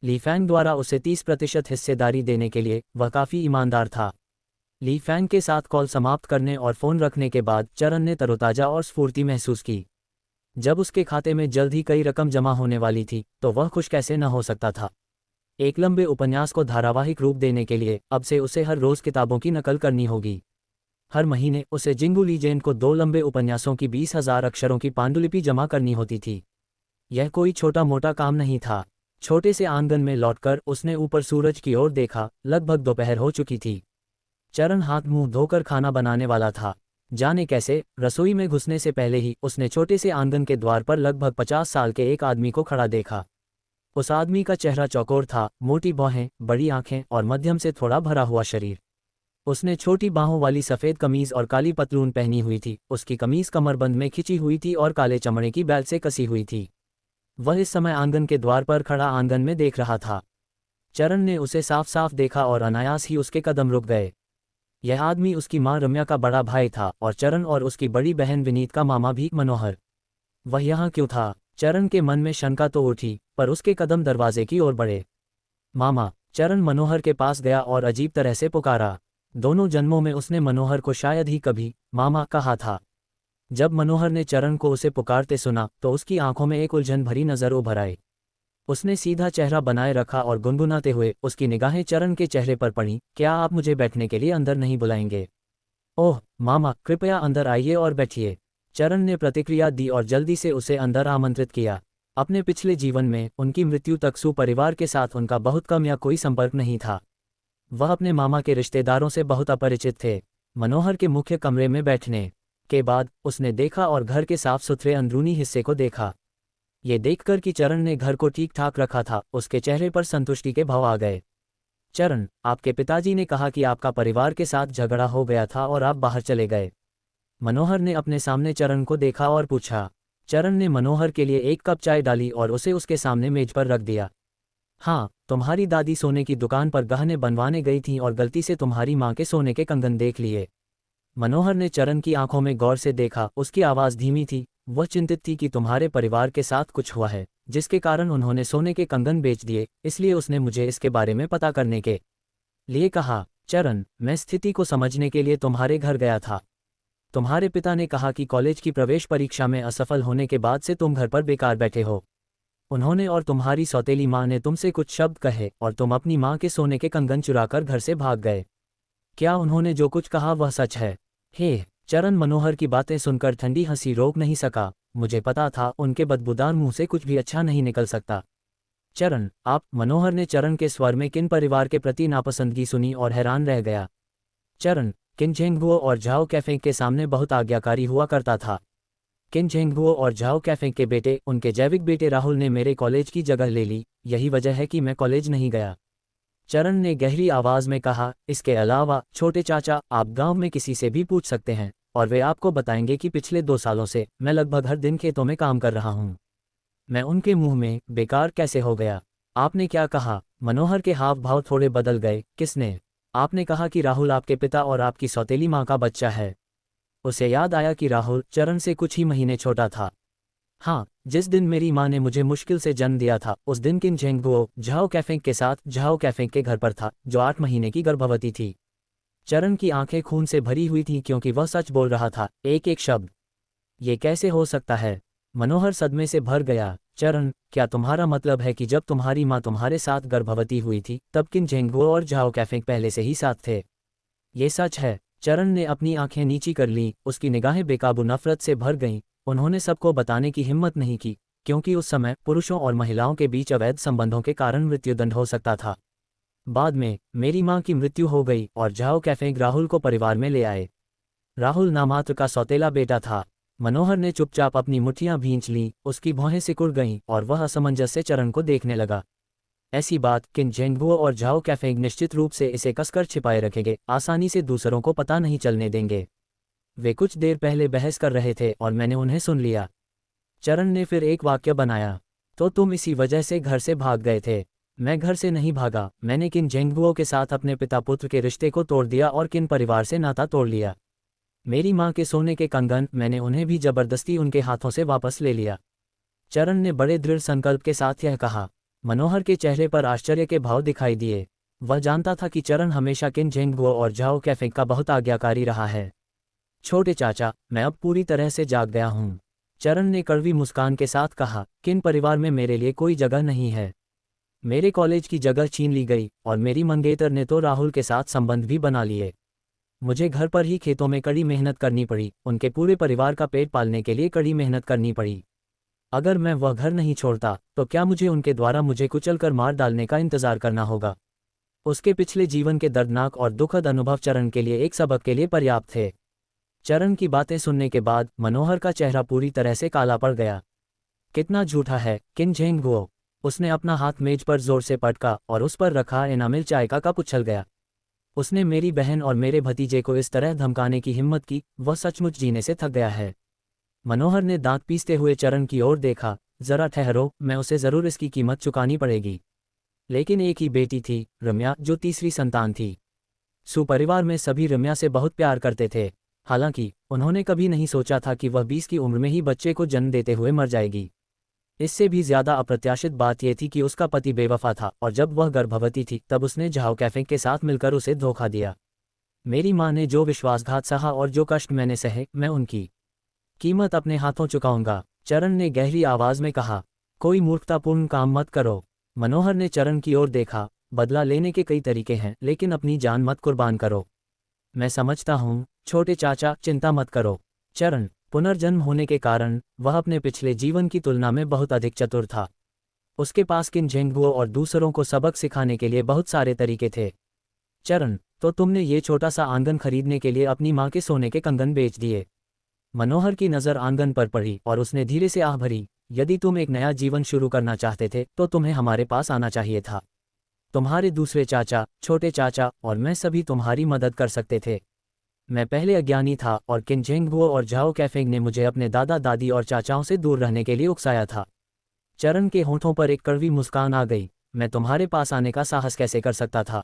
ली फैंग द्वारा उसे 30% हिस्सेदारी देने के लिए वह काफ़ी ईमानदार था। ली फैंग के साथ कॉल समाप्त करने और फ़ोन रखने के बाद चरण ने तरोताज़ा और स्फूर्ति महसूस की। जब उसके खाते में जल्द ही कई रकम जमा होने वाली थी तो वह खुश कैसे न हो सकता था। एक लंबे उपन्यास को धारावाहिक रूप देने के लिए अब से उसे हर रोज़ किताबों की नकल करनी होगी। हर महीने उसे जिंगू लीजेंड को 2 लंबे उपन्यासों की 20,000 अक्षरों की पांडुलिपि जमा करनी होती थी। यह कोई छोटा मोटा काम नहीं था। छोटे से आंगन में लौटकर उसने ऊपर सूरज की ओर देखा। लगभग दोपहर हो चुकी थी। चरण हाथ मुंह धोकर खाना बनाने वाला था। जाने कैसे रसोई में घुसने से पहले ही उसने छोटे से आंगन के द्वार पर लगभग 50 साल के एक आदमी को खड़ा देखा। उस आदमी का चेहरा चौकोर था, मोटी भौहें, बड़ी आंखें और मध्यम से थोड़ा भरा हुआ शरीर। उसने छोटी बाहों वाली सफ़ेद कमीज और काली पतलून पहनी हुई थी। उसकी कमीज कमरबंद में खिंची हुई थी और काले चमड़े की बेल्ट से कसी हुई थी। वह इस समय आंगन के द्वार पर खड़ा आंगन में देख रहा था। चरण ने उसे साफ साफ देखा और अनायास ही उसके कदम रुक गए। यह आदमी उसकी मां रम्या का बड़ा भाई था और चरण और उसकी बड़ी बहन विनीत का मामा भी मनोहर। वह यहाँ क्यों था? चरण के मन में शंका तो उठी, पर उसके कदम दरवाजे की ओर बढ़े। मामा! चरण मनोहर के पास गया और अजीब तरह से पुकारा। दोनों जन्मों में उसने मनोहर को शायद ही कभी मामा कहा था। जब मनोहर ने चरण को उसे पुकारते सुना तो उसकी आंखों में एक उलझन भरी नजर उभर आई। उसने सीधा चेहरा बनाए रखा और गुनगुनाते हुए उसकी निगाहें चरण के चेहरे पर पड़ी। क्या आप मुझे बैठने के लिए अंदर नहीं बुलाएंगे? ओह मामा, कृपया अंदर आइए और बैठिए। चरण ने प्रतिक्रिया दी और जल्दी से उसे अंदर आमंत्रित किया। अपने पिछले जीवन में उनकी मृत्यु तक सु परिवार के साथ उनका बहुत कम या कोई संपर्क नहीं था। वह अपने मामा के रिश्तेदारों से बहुत अपरिचित थे। मनोहर के मुख्य कमरे में बैठने के बाद उसने देखा और घर के साफ सुथरे अंदरूनी हिस्से को देखा। ये देखकर कि चरण ने घर को ठीक ठाक रखा था, उसके चेहरे पर संतुष्टि के भाव आ गए। चरण, आपके पिताजी ने कहा कि आपका परिवार के साथ झगड़ा हो गया था और आप बाहर चले गए। मनोहर ने अपने सामने चरण को देखा और पूछा। चरण ने मनोहर के लिए एक कप चाय डाली और उसे उसके सामने मेज पर रख दिया। हाँ, तुम्हारी दादी सोने की दुकान पर गहने बनवाने गई थीं और गलती से तुम्हारी माँ के सोने के कंगन देख लिए। मनोहर ने चरण की आंखों में गौर से देखा। उसकी आवाज़ धीमी थी। वह चिंतित थी कि तुम्हारे परिवार के साथ कुछ हुआ है, जिसके कारण उन्होंने सोने के कंगन बेच दिए, इसलिए उसने मुझे इसके बारे में पता करने के लिए कहा। चरण, मैं स्थिति को समझने के लिए तुम्हारे घर गया था। तुम्हारे पिता ने कहा कि कॉलेज की प्रवेश परीक्षा में असफल होने के बाद से तुम घर पर बेकार बैठे हो। उन्होंने और तुम्हारी सौतेली माँ ने तुमसे कुछ शब्द कहे और तुम अपनी माँ के सोने के कंगन चुराकर घर से भाग गए। क्या उन्होंने जो कुछ कहा वह सच है? हे चरण मनोहर की बातें सुनकर ठंडी हंसी रोक नहीं सका। मुझे पता था उनके बदबूदार मुंह से कुछ भी अच्छा नहीं निकल सकता। चरण, आप? मनोहर ने चरण के स्वर में किन परिवार के प्रति नापसंदगी सुनी और हैरान रह गया। चरण, किन झेंगुओ और झाओ कैफे के सामने बहुत आज्ञाकारी हुआ करता था। किन झेंगुओ और झाओ कैफे के बेटे, उनके जैविक बेटे राहुल ने मेरे कॉलेज की जगह ले ली। यही वजह है कि मैं कॉलेज नहीं गया। चरण ने गहरी आवाज में कहा। इसके अलावा छोटे चाचा, आप गांव में किसी से भी पूछ सकते हैं और वे आपको बताएंगे कि पिछले 2 सालों से मैं लगभग हर दिन खेतों में काम कर रहा हूं। मैं उनके मुंह में बेकार कैसे हो गया। आपने क्या कहा? मनोहर के हाव भाव थोड़े बदल गए। किसने? आपने कहा कि राहुल आपके पिता और आपकी सौतेली माँ का बच्चा है। उसे याद आया कि राहुल चरण से कुछ ही महीने छोटा था। हाँ, जिस दिन मेरी माँ ने मुझे मुश्किल से जन्म दिया था उस दिन किन झेंगबुओ झाओ कैफेंग के साथ झाओ कैफेंग के घर पर था, जो 8 महीने की गर्भवती थी। चरण की आंखें खून से भरी हुई थीं क्योंकि वह सच बोल रहा था, एक एक शब्द। ये कैसे हो सकता है? मनोहर सदमे से भर गया। चरण, क्या तुम्हारा मतलब है कि जब तुम्हारी माँ तुम्हारे साथ गर्भवती हुई थी तब किन झेंगबुओ और झाओ कैफेंग पहले से ही साथ थे? ये सच है। चरण ने अपनी आंखें नीची कर लीं, उसकी निगाहें बेकाबू नफरत से भर गईं। उन्होंने सबको बताने की हिम्मत नहीं की, क्योंकि उस समय पुरुषों और महिलाओं के बीच अवैध संबंधों के कारण मृत्युदंड हो सकता था। बाद में मेरी माँ की मृत्यु हो गई और झाओ कैफेंग राहुल को परिवार में ले आए। राहुल नामात्र का सौतेला बेटा था। मनोहर ने चुपचाप अपनी मुट्ठियां भींच लीं, उसकी भौहें सिकुड़ गईं और वह असमंजस से चरण को देखने लगा। ऐसी बात किन झेंगबुओ और झाओ कैफेंग निश्चित रूप से इसे कसकर छिपाए रखेंगे, आसानी से दूसरों को पता नहीं चलने देंगे। वे कुछ देर पहले बहस कर रहे थे और मैंने उन्हें सुन लिया। चरण ने फिर एक वाक्य बनाया, तो तुम इसी वजह से घर से भाग गए थे? मैं घर से नहीं भागा, मैंने किन झेंगबुओ के साथ अपने पिता पुत्र के रिश्ते को तोड़ दिया और किन परिवार से नाता तोड़ लिया। मेरी माँ के सोने के कंगन मैंने उन्हें भी जबरदस्ती उनके हाथों से वापस ले लिया। चरण ने बड़े दृढ़ संकल्प के साथ यह कहा। मनोहर के चेहरे पर आश्चर्य के भाव दिखाई दिए। वह जानता था कि चरण हमेशा किन झेंगबुओ और झाओ कैफेंग का बहुत आज्ञाकारी रहा है। छोटे चाचा, मैं अब पूरी तरह से जाग गया हूँ। चरण ने कड़वी मुस्कान के साथ कहा, किन परिवार में मेरे लिए कोई जगह नहीं है। मेरे कॉलेज की जगह छीन ली गई और मेरी मंगेतर ने तो राहुल के साथ संबंध भी बना लिए। मुझे घर पर ही खेतों में कड़ी मेहनत करनी पड़ी, उनके पूरे परिवार का पेट पालने के लिए कड़ी मेहनत करनी पड़ी। अगर मैं वह घर नहीं छोड़ता तो क्या मुझे उनके द्वारा मुझे कुचलकर मार डालने का इंतजार करना होगा? उसके पिछले जीवन के दर्दनाक और दुखद अनुभव चरण के लिए एक सबक के लिए पर्याप्त थे। चरण की बातें सुनने के बाद मनोहर का चेहरा पूरी तरह से काला पड़ गया। कितना झूठा है किन झेंगबुओ। उसने अपना हाथ मेज पर जोर से पटका और उस पर रखा एनामिल चाय का कप उछल गया। उसने मेरी बहन और मेरे भतीजे को इस तरह धमकाने की हिम्मत की, वह सचमुच जीने से थक गया है। मनोहर ने दांत पीसते हुए चरण की ओर देखा, जरा ठहरो, मैं उसे जरूर इसकी कीमत चुकानी पड़ेगी। लेकिन एक ही बेटी थी, रम्या, जो तीसरी संतान थी। सुपरिवार में सभी रम्या से बहुत प्यार करते थे। हालांकि उन्होंने कभी नहीं सोचा था कि वह 20 की उम्र में ही बच्चे को जन्म देते हुए मर जाएगी। इससे भी ज्यादा अप्रत्याशित बात यह थी कि उसका पति बेवफा था और जब वह गर्भवती थी तब उसने झाओ कैफेंग के साथ मिलकर उसे धोखा दिया। मेरी माँ ने जो विश्वासघात सहा और जो कष्ट मैंने सहे, मैं उनकी कीमत अपने हाथों चुकाऊंगा। चरण ने गहरी आवाज में कहा, कोई मूर्खतापूर्ण काम मत करो। मनोहर ने चरण की ओर देखा, बदला लेने के कई तरीके हैं लेकिन अपनी जान मत कुर्बान करो। मैं समझता हूँ छोटे चाचा, चिंता मत करो। चरण, पुनर्जन्म होने के कारण वह अपने पिछले जीवन की तुलना में बहुत अधिक चतुर था। उसके पास किन झेंगबुओ और दूसरों को सबक सिखाने के लिए बहुत सारे तरीके थे। चरण, तो तुमने ये छोटा सा आंगन खरीदने के लिए अपनी माँ के सोने के कंगन बेच दिए? मनोहर की नज़र आंगन पर पड़ी और उसने धीरे से आह भरी। यदि तुम एक नया जीवन शुरू करना चाहते थे तो तुम्हें हमारे पास आना चाहिए था। तुम्हारे दूसरे चाचा, छोटे चाचा और मैं सभी तुम्हारी मदद कर सकते थे। मैं पहले अज्ञानी था और किन झेंगबुओ और झाओ कैफेंग ने मुझे अपने दादा दादी और चाचाओं से दूर रहने के लिए उकसाया था। चरण के होठों पर एक कड़वी मुस्कान आ गई। मैं तुम्हारे पास आने का साहस कैसे कर सकता था?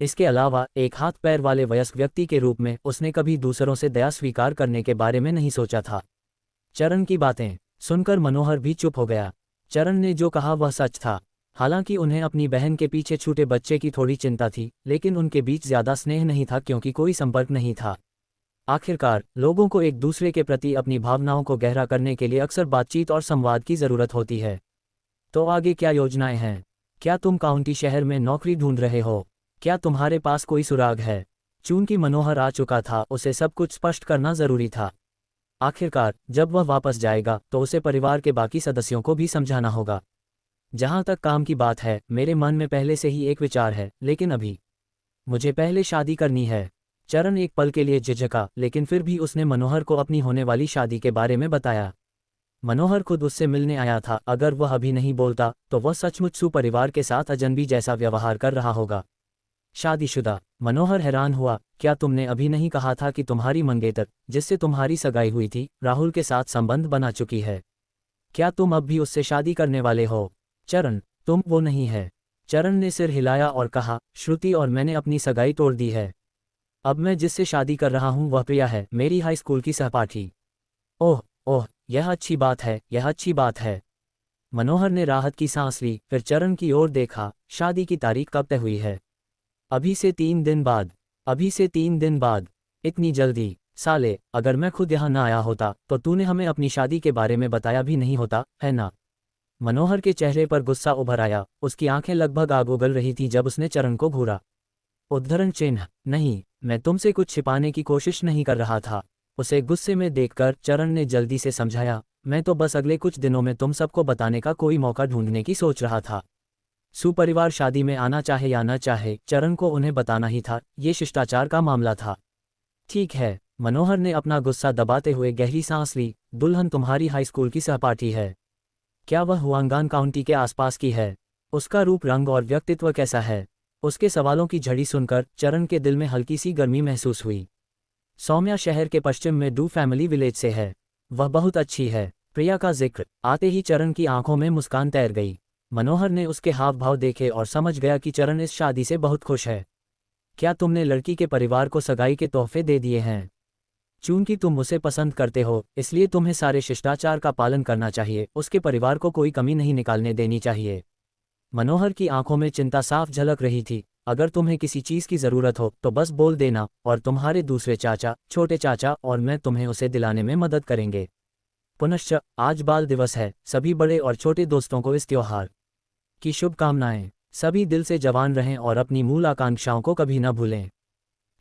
इसके अलावा एक हाथ पैर वाले वयस्क व्यक्ति के रूप में उसने कभी दूसरों से दया स्वीकार करने के बारे में नहीं सोचा था। चरण की बातें सुनकर मनोहर भी चुप हो गया। चरण ने जो कहा वह सच था। हालांकि उन्हें अपनी बहन के पीछे छूटे बच्चे की थोड़ी चिंता थी, लेकिन उनके बीच ज्यादा स्नेह नहीं था क्योंकि कोई संपर्क नहीं था। आखिरकार लोगों को एक दूसरे के प्रति अपनी भावनाओं को गहरा करने के लिए अक्सर बातचीत और संवाद की जरूरत होती है। तो आगे क्या योजनाएं हैं? क्या तुम काउंटी शहर में नौकरी ढूंढ रहे हो? क्या तुम्हारे पास कोई सुराग है? चूंकि मनोहर आ चुका था, उसे सब कुछ स्पष्ट करना जरूरी था। आखिरकार जब वह वापस जाएगा तो उसे परिवार के बाकी सदस्यों को भी समझाना होगा। जहां तक काम की बात है, मेरे मन में पहले से ही एक विचार है, लेकिन अभी मुझे पहले शादी करनी है। चरण एक पल के लिए झिझका, लेकिन फिर भी उसने मनोहर को अपनी होने वाली शादी के बारे में बताया। मनोहर खुद उससे मिलने आया था, अगर वह अभी नहीं बोलता तो वह सचमुच सुपरिवार के साथ अजनबी जैसा व्यवहार कर रहा होगा। शादीशुदा? मनोहर हैरान हुआ, क्या तुमने अभी नहीं कहा था कि तुम्हारी मंगेतर, जिससे तुम्हारी सगाई हुई थी, राहुल के साथ संबंध बना चुकी है? क्या तुम अब भी उससे शादी करने वाले हो? चरण, तुम वो नहीं है। चरण ने सिर हिलाया और कहा, श्रुति और मैंने अपनी सगाई तोड़ दी है। अब मैं जिससे शादी कर रहा हूँ वह प्रिया है, मेरी हाई स्कूल की सहपाठी। ओह ओह, यह अच्छी बात है, यह अच्छी बात है। मनोहर ने राहत की सांस ली, फिर चरण की ओर देखा। शादी की तारीख कब तय हुई है? अभी से 3 दिन बाद। अभी से 3 दिन बाद? इतनी जल्दी? साले, अगर मैं खुद यहाँ ना आया होता तो तूने हमें अपनी शादी के बारे में बताया भी नहीं होता, है ना? मनोहर के चेहरे पर गुस्सा उभर आया, उसकी आंखें लगभग आग उगल रही थीं जब उसने चरण को घूरा। उद्धरण चिन्ह, नहीं, मैं तुमसे कुछ छिपाने की कोशिश नहीं कर रहा था। उसे गुस्से में देखकर चरण ने जल्दी से समझाया, मैं तो बस अगले कुछ दिनों में तुम सबको बताने का कोई मौका ढूंढने की सोच रहा था। सुपरिवार शादी में आना चाहे या न चाहे, चरण को उन्हें बताना ही था, ये शिष्टाचार का मामला था। ठीक है, मनोहर ने अपना गुस्सा दबाते हुए गहरी सांस ली। दुल्हन तुम्हारी हाई स्कूल की सहपाठी है। क्या वह हुआंगान काउंटी के आसपास की है? उसका रूप रंग और व्यक्तित्व कैसा है? उसके सवालों की झड़ी सुनकर चरण के दिल में हल्की सी गर्मी महसूस हुई। सौम्या शहर के पश्चिम में डू फैमिली विलेज से है। वह बहुत अच्छी है। प्रिया का जिक्र आते ही चरण की आंखों में मुस्कान तैर गई। मनोहर ने उसके हाव भाव देखे और समझ गया कि चरण इस शादी से बहुत खुश है। क्या तुमने लड़की के परिवार को सगाई के तोहफे दे दिए हैं? चूंकि तुम उसे पसंद करते हो, इसलिए तुम्हें सारे शिष्टाचार का पालन करना चाहिए, उसके परिवार को कोई कमी नहीं निकालने देनी चाहिए। मनोहर की आंखों में चिंता साफ झलक रही थी। अगर तुम्हें किसी चीज की जरूरत हो तो बस बोल देना, और तुम्हारे दूसरे चाचा, छोटे चाचा और मैं तुम्हें उसे दिलाने में मदद करेंगे। पुनश्च आज बाल दिवस है, सभी बड़े और छोटे दोस्तों को इस त्योहार की शुभकामनाएं। सभी दिल से जवान रहें और अपनी मूल आकांक्षाओं को कभी न भूलें।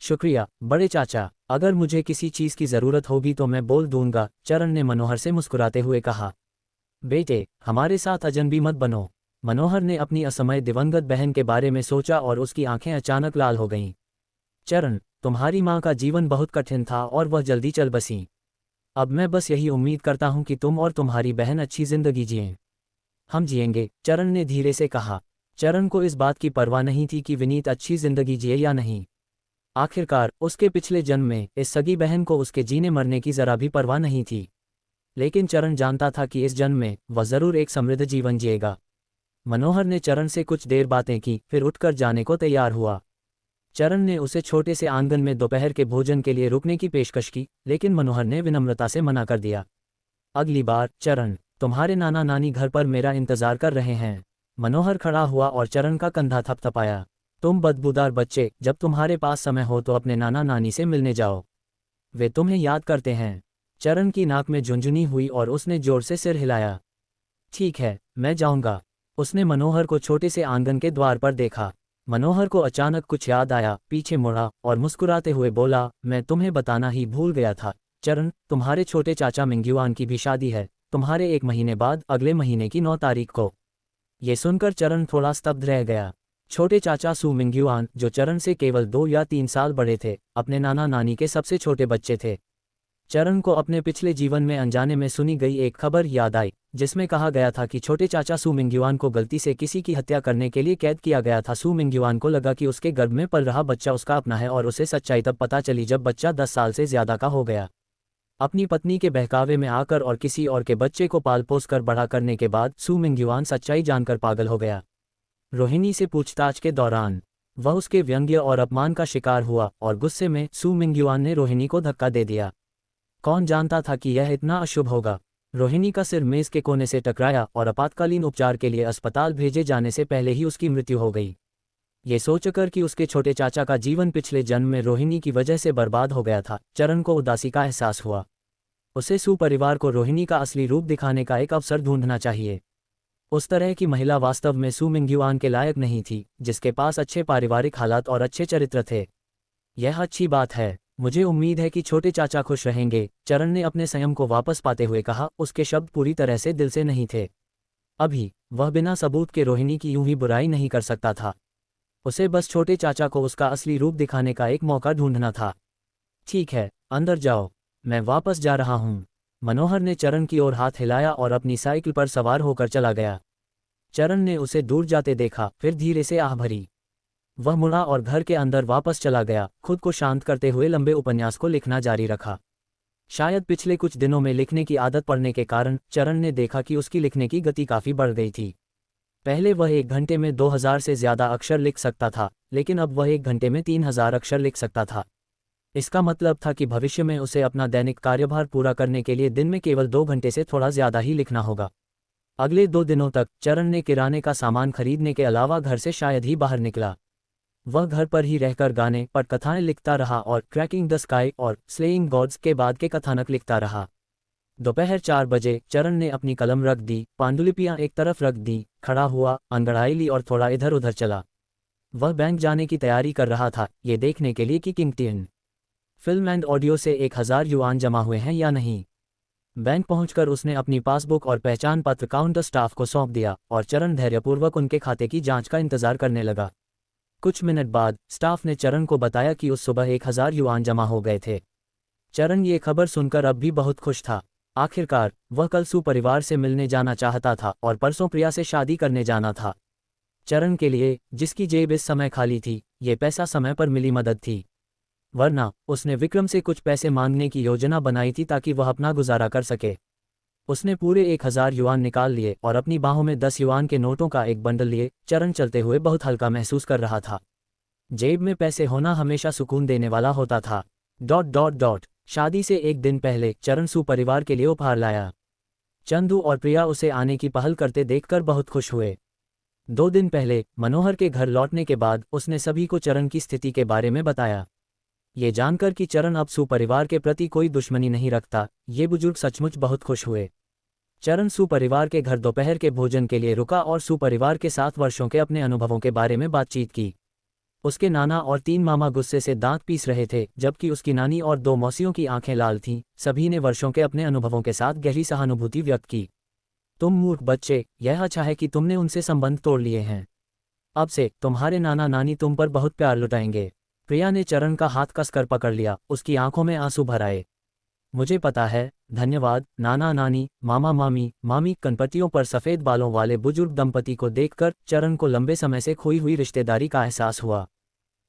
शुक्रिया बड़े चाचा, अगर मुझे किसी चीज की जरूरत होगी तो मैं बोल दूंगा, चरण ने मनोहर से मुस्कुराते हुए कहा। बेटे, हमारे साथ अजनबी मत बनो। मनोहर ने अपनी असमय दिवंगत बहन के बारे में सोचा और उसकी आंखें अचानक लाल हो गईं। चरण, तुम्हारी माँ का जीवन बहुत कठिन था और वह जल्दी चल बसी। अब मैं बस यही उम्मीद करता हूँ कि तुम और तुम्हारी बहन अच्छी जिंदगी जिएं। हम जिएंगे, चरण ने धीरे से कहा। चरण को इस बात की परवाह नहीं थी कि विनीत अच्छी जिंदगी जिए या नहीं। आखिरकार उसके पिछले जन्म में इस सगी बहन को उसके जीने मरने की जरा भी परवाह नहीं थी। लेकिन चरण जानता था कि इस जन्म में वह जरूर एक समृद्ध जीवन जिएगा। मनोहर ने चरण से कुछ देर बातें की, फिर उठकर जाने को तैयार हुआ। चरण ने उसे छोटे से आंगन में दोपहर के भोजन के लिए रुकने की पेशकश की, लेकिन मनोहर ने विनम्रता से मना कर दिया। अगली बार, चरण, तुम्हारे नाना नानी घर पर मेरा इंतजार कर रहे हैं। मनोहर खड़ा हुआ और चरण का कंधा थपथपाया। तुम बदबूदार बच्चे, जब तुम्हारे पास समय हो तो अपने नाना नानी से मिलने जाओ। वे तुम्हें याद करते हैं। चरण की नाक में झुंझुनी हुई और उसने जोर से सिर हिलाया। ठीक है, मैं जाऊंगा। उसने मनोहर को छोटे से आंगन के द्वार पर देखा। मनोहर को अचानक कुछ याद आया, पीछे मुड़ा और मुस्कुराते हुए बोला, मैं तुम्हें बताना ही भूल गया था। चरण, तुम्हारे छोटे चाचा मिंग्युआन की भी शादी है, तुम्हारे 1 महीने बाद, अगले महीने की 9 तारीख को। ये सुनकर चरण थोड़ा स्तब्ध रह गया। छोटे चाचा सू मिंग्युआन, जो चरण से केवल 2 या 3 साल बड़े थे, अपने नाना नानी के सबसे छोटे बच्चे थे। चरण को अपने पिछले जीवन में अनजाने में सुनी गई एक खबर याद आई, जिसमें कहा गया था कि छोटे चाचा सू मिंग्युआन को गलती से किसी की हत्या करने के लिए कैद किया गया था। सू मिंग्युआन को लगा कि उसके गर्भ में पल रहा बच्चा उसका अपना है, और उसे सच्चाई तब पता चली जब बच्चा 10 साल से ज्यादा का हो गया। अपनी पत्नी के बहकावे में आकर और किसी और के बच्चे को पाल पोस कर बड़ा करने के बाद सू मिंग्युआन सच्चाई जानकर पागल हो गया। रोहिणी से पूछताछ के दौरान वह उसके व्यंग्य और अपमान का शिकार हुआ, और गुस्से में सू मिंग्युआन ने रोहिणी को धक्का दे दिया। कौन जानता था कि यह इतना अशुभ होगा। रोहिणी का सिर मेज के कोने से टकराया और आपातकालीन उपचार के लिए अस्पताल भेजे जाने से पहले ही उसकी मृत्यु हो गई। ये सोचकर कि उसके छोटे चाचा का जीवन पिछले जन्म में रोहिणी की वजह से बर्बाद हो गया था, चरण को उदासी का एहसास हुआ। उसे सुपरिवार को रोहिणी का असली रूप दिखाने का एक अवसर ढूंढना चाहिए। उस तरह की महिला वास्तव में सू मिंग्युआन के लायक नहीं थी, जिसके पास अच्छे पारिवारिक हालात और अच्छे चरित्र थे। यह अच्छी बात है। मुझे उम्मीद है कि छोटे चाचा खुश रहेंगे, चरण ने अपने संयम को वापस पाते हुए कहा। उसके शब्द पूरी तरह से दिल से नहीं थे। अभी वह बिना सबूत के रोहिणी की यूं ही बुराई नहीं कर सकता था। उसे बस छोटे चाचा को उसका असली रूप दिखाने का एक मौका ढूंढना था। ठीक है, अंदर जाओ, मैं वापस जा रहा हूं। मनोहर ने चरण की ओर हाथ हिलाया और अपनी साइकिल पर सवार होकर चला गया। चरण ने उसे दूर जाते देखा, फिर धीरे से आह भरी। वह मुड़ा और घर के अंदर वापस चला गया, खुद को शांत करते हुए लंबे उपन्यास को लिखना जारी रखा। शायद पिछले कुछ दिनों में लिखने की आदत पड़ने के कारण चरण ने देखा कि उसकी लिखने की गति काफ़ी बढ़ गई थी। पहले वह 1 घंटे में 2000 से ज़्यादा अक्षर लिख सकता था, लेकिन अब वह 1 घंटे में 3000 अक्षर लिख सकता था। इसका मतलब था कि भविष्य में उसे अपना दैनिक कार्यभार पूरा करने के लिए दिन में केवल 2 घंटे से थोड़ा ज़्यादा ही लिखना होगा। अगले 2 दिनों तक चरण ने किराने का सामान खरीदने के अलावा घर से शायद ही बाहर निकला। वह घर पर ही रहकर गाने पटकथाएं लिखता रहा और क्रैकिंग द स्काई और स्लेइंग गॉड्स के बाद के कथानक लिखता रहा। दोपहर 4 बजे चरण ने अपनी कलम रख दी, पांडुलिपियां एक तरफ रख दी, खड़ा हुआ, अंगड़ाई ली और थोड़ा इधर उधर चला। वह बैंक जाने की तैयारी कर रहा था, ये देखने के लिए कि किंगटियन फिल्म एंड ऑडियो से 1000 युआन जमा हुए हैं या नहीं। बैंक पहुंचकर उसने अपनी पासबुक और पहचान पत्र काउंटर स्टाफ को सौंप दिया और चरण धैर्यपूर्वक उनके खाते की जांच का इंतजार करने लगा। कुछ मिनट बाद स्टाफ ने चरण को बताया कि उस सुबह 1000 युआन जमा हो गए थे। चरण ये खबर सुनकर अब भी बहुत खुश था। आखिरकार वह कल सुपरिवार से मिलने जाना चाहता था और परसों प्रिया से शादी करने जाना था। चरण के लिए, जिसकी जेब इस समय खाली थी, ये पैसा समय पर मिली मदद थी। वरना उसने विक्रम से कुछ पैसे मांगने की योजना बनाई थी ताकि वह अपना गुजारा कर सके। उसने पूरे 1000 युआन निकाल लिए और अपनी बाहों में 10 युआन के नोटों का एक बंडल लिए चरण चलते हुए बहुत हल्का महसूस कर रहा था। जेब में पैसे होना हमेशा सुकून देने वाला होता था। ... शादी से 1 दिन पहले चरण सुपरिवार के लिए उपहार लाया। चंदू और प्रिया उसे आने की पहल करते देखकर बहुत खुश हुए। 2 दिन पहले मनोहर के घर लौटने के बाद उसने सभी को चरण की स्थिति के बारे में बताया। ये जानकर कि चरण अब सुपरिवार के प्रति कोई दुश्मनी नहीं रखता, ये बुजुर्ग सचमुच बहुत खुश हुए। चरण सुपरिवार के घर दोपहर के भोजन के लिए रुका और सुपरिवार के 7 वर्षों के अपने अनुभवों के बारे में बातचीत की। उसके नाना और 3 मामा गुस्से से दांत पीस रहे थे, जबकि उसकी नानी और 2 मौसियों की आंखें लाल थीं। सभी ने वर्षों के अपने अनुभवों के साथ गहरी सहानुभूति व्यक्त की। तुम मूर्ख बच्चे, यह अच्छा है कि तुमने उनसे संबंध तोड़ लिए हैं। अब से तुम्हारे नाना नानी तुम पर बहुत प्यार लुटाएंगे। प्रिया ने चरण का हाथ कसकर पकड़ लिया, उसकी आंखों में आंसू भर आए। मुझे पता है, धन्यवाद नाना नानी, मामा मामी। मामी कनपटियों पर सफ़ेद बालों वाले बुजुर्ग दंपति को देखकर चरण को लंबे समय से खोई हुई रिश्तेदारी का एहसास हुआ।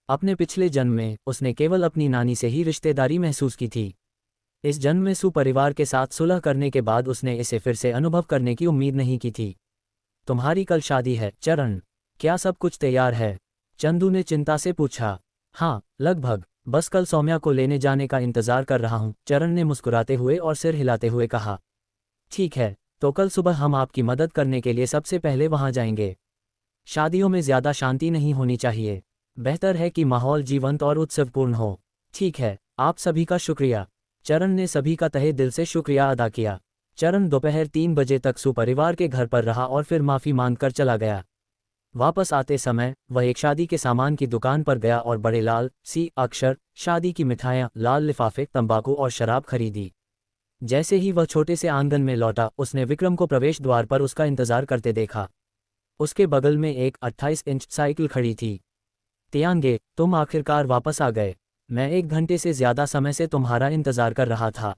अपने पिछले जन्म में उसने केवल अपनी नानी से ही रिश्तेदारी महसूस की थी। इस जन्म में सुपरिवार के साथ सुलह करने के बाद उसने इसे फिर से अनुभव करने की उम्मीद नहीं की थी। तुम्हारी कल शादी है चरण, क्या सब कुछ तैयार है? चंदू ने चिंता से पूछा। हाँ, लगभग, बस कल सौम्या को लेने जाने का इंतजार कर रहा हूँ, चरण ने मुस्कुराते हुए और सिर हिलाते हुए कहा। ठीक है, तो कल सुबह हम आपकी मदद करने के लिए सबसे पहले वहाँ जाएंगे। शादियों में ज़्यादा शांति नहीं होनी चाहिए, बेहतर है कि माहौल जीवंत और उत्सवपूर्ण हो। ठीक है, आप सभी का शुक्रिया। चरण ने सभी का तहे दिल से शुक्रिया अदा किया। चरण दोपहर 3 बजे तक सुपरिवार के घर पर रहा और फिर माफ़ी मांगकर चला गया। वापस आते समय वह एक शादी के सामान की दुकान पर गया और बड़े लाल सी अक्षर, शादी की मिठाइयाँ, लाल लिफाफे, तंबाकू और शराब खरीदी। जैसे ही वह छोटे से आंगन में लौटा, उसने विक्रम को प्रवेश द्वार पर उसका इंतजार करते देखा। उसके बगल में एक 28 इंच साइकिल खड़ी थी। तियांगे, तुम आखिरकार वापस आ गए। मैं 1 घंटे से ज़्यादा समय से तुम्हारा इंतजार कर रहा था।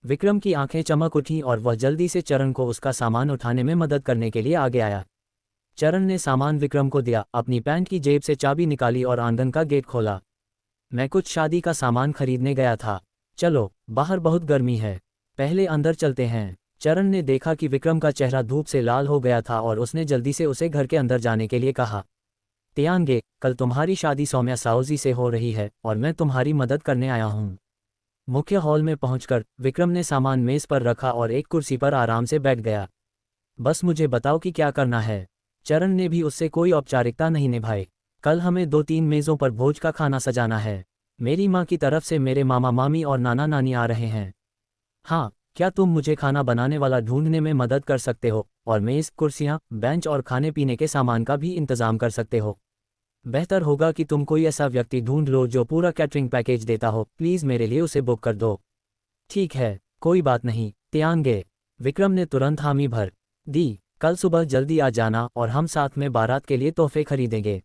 विक्रम की आंखें चमक उठीं और वह जल्दी से चरण को उसका सामान उठाने में मदद करने के लिए आगे आया। चरण ने सामान विक्रम को दिया, अपनी पैंट की जेब से चाबी निकाली और आंगन का गेट खोला। मैं कुछ शादी का सामान खरीदने गया था। चलो, बाहर बहुत गर्मी है, पहले अंदर चलते हैं। चरण ने देखा कि विक्रम का चेहरा धूप से लाल हो गया था और उसने जल्दी से उसे घर के अंदर जाने के लिए कहा। तियांगे, कल तुम्हारी शादी सौम्या साओजी से हो रही है और मैं तुम्हारी मदद करने आया हूँ। मुख्य हॉल में पहुंचकर विक्रम ने सामान मेज पर रखा और एक कुर्सी पर आराम से बैठ गया। बस मुझे बताओ कि क्या करना है। चरण ने भी उससे कोई औपचारिकता नहीं निभाई। कल हमें 2-3 मेज़ों पर भोज का खाना सजाना है। मेरी माँ की तरफ से मेरे मामा मामी और नाना नानी आ रहे हैं। हाँ, क्या तुम मुझे खाना बनाने वाला ढूंढने में मदद कर सकते हो और मेज़, कुर्सियाँ, बेंच और खाने पीने के सामान का भी इंतज़ाम कर सकते हो? बेहतर होगा कि तुम कोई ऐसा व्यक्ति ढूंढ लो जो पूरा कैटरिंग पैकेज देता हो। प्लीज़ मेरे लिए उसे बुक कर दो। ठीक है, कोई बात नहीं तियांगे। विक्रम ने तुरंत हामी भर दी। कल सुबह जल्दी आ जाना और हम साथ में बारात के लिए तोहफे खरीदेंगे।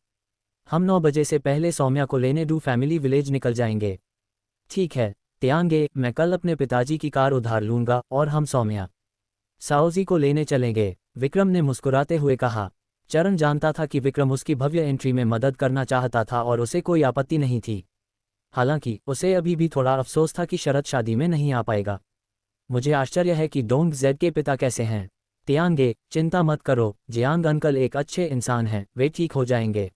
हम 9 बजे से पहले सौम्या को लेने डू फैमिली विलेज निकल जाएंगे। ठीक है तियांगे, मैं कल अपने पिताजी की कार उधार लूँगा और हम सौम्या साओजी को लेने चलेंगे, विक्रम ने मुस्कुराते हुए कहा। चरण जानता था कि विक्रम उसकी भव्य एंट्री में मदद करना चाहता था और उसे कोई आपत्ति नहीं थी। हालांकि उसे अभी भी थोड़ा अफसोस था कि शरद शादी में नहीं आ पाएगा। मुझे आश्चर्य है कि डोंग जेड के पिता कैसे हैं। तियांगे, चिंता मत करो, जियांग अंकल एक अच्छे इंसान हैं, वे ठीक हो जाएंगे।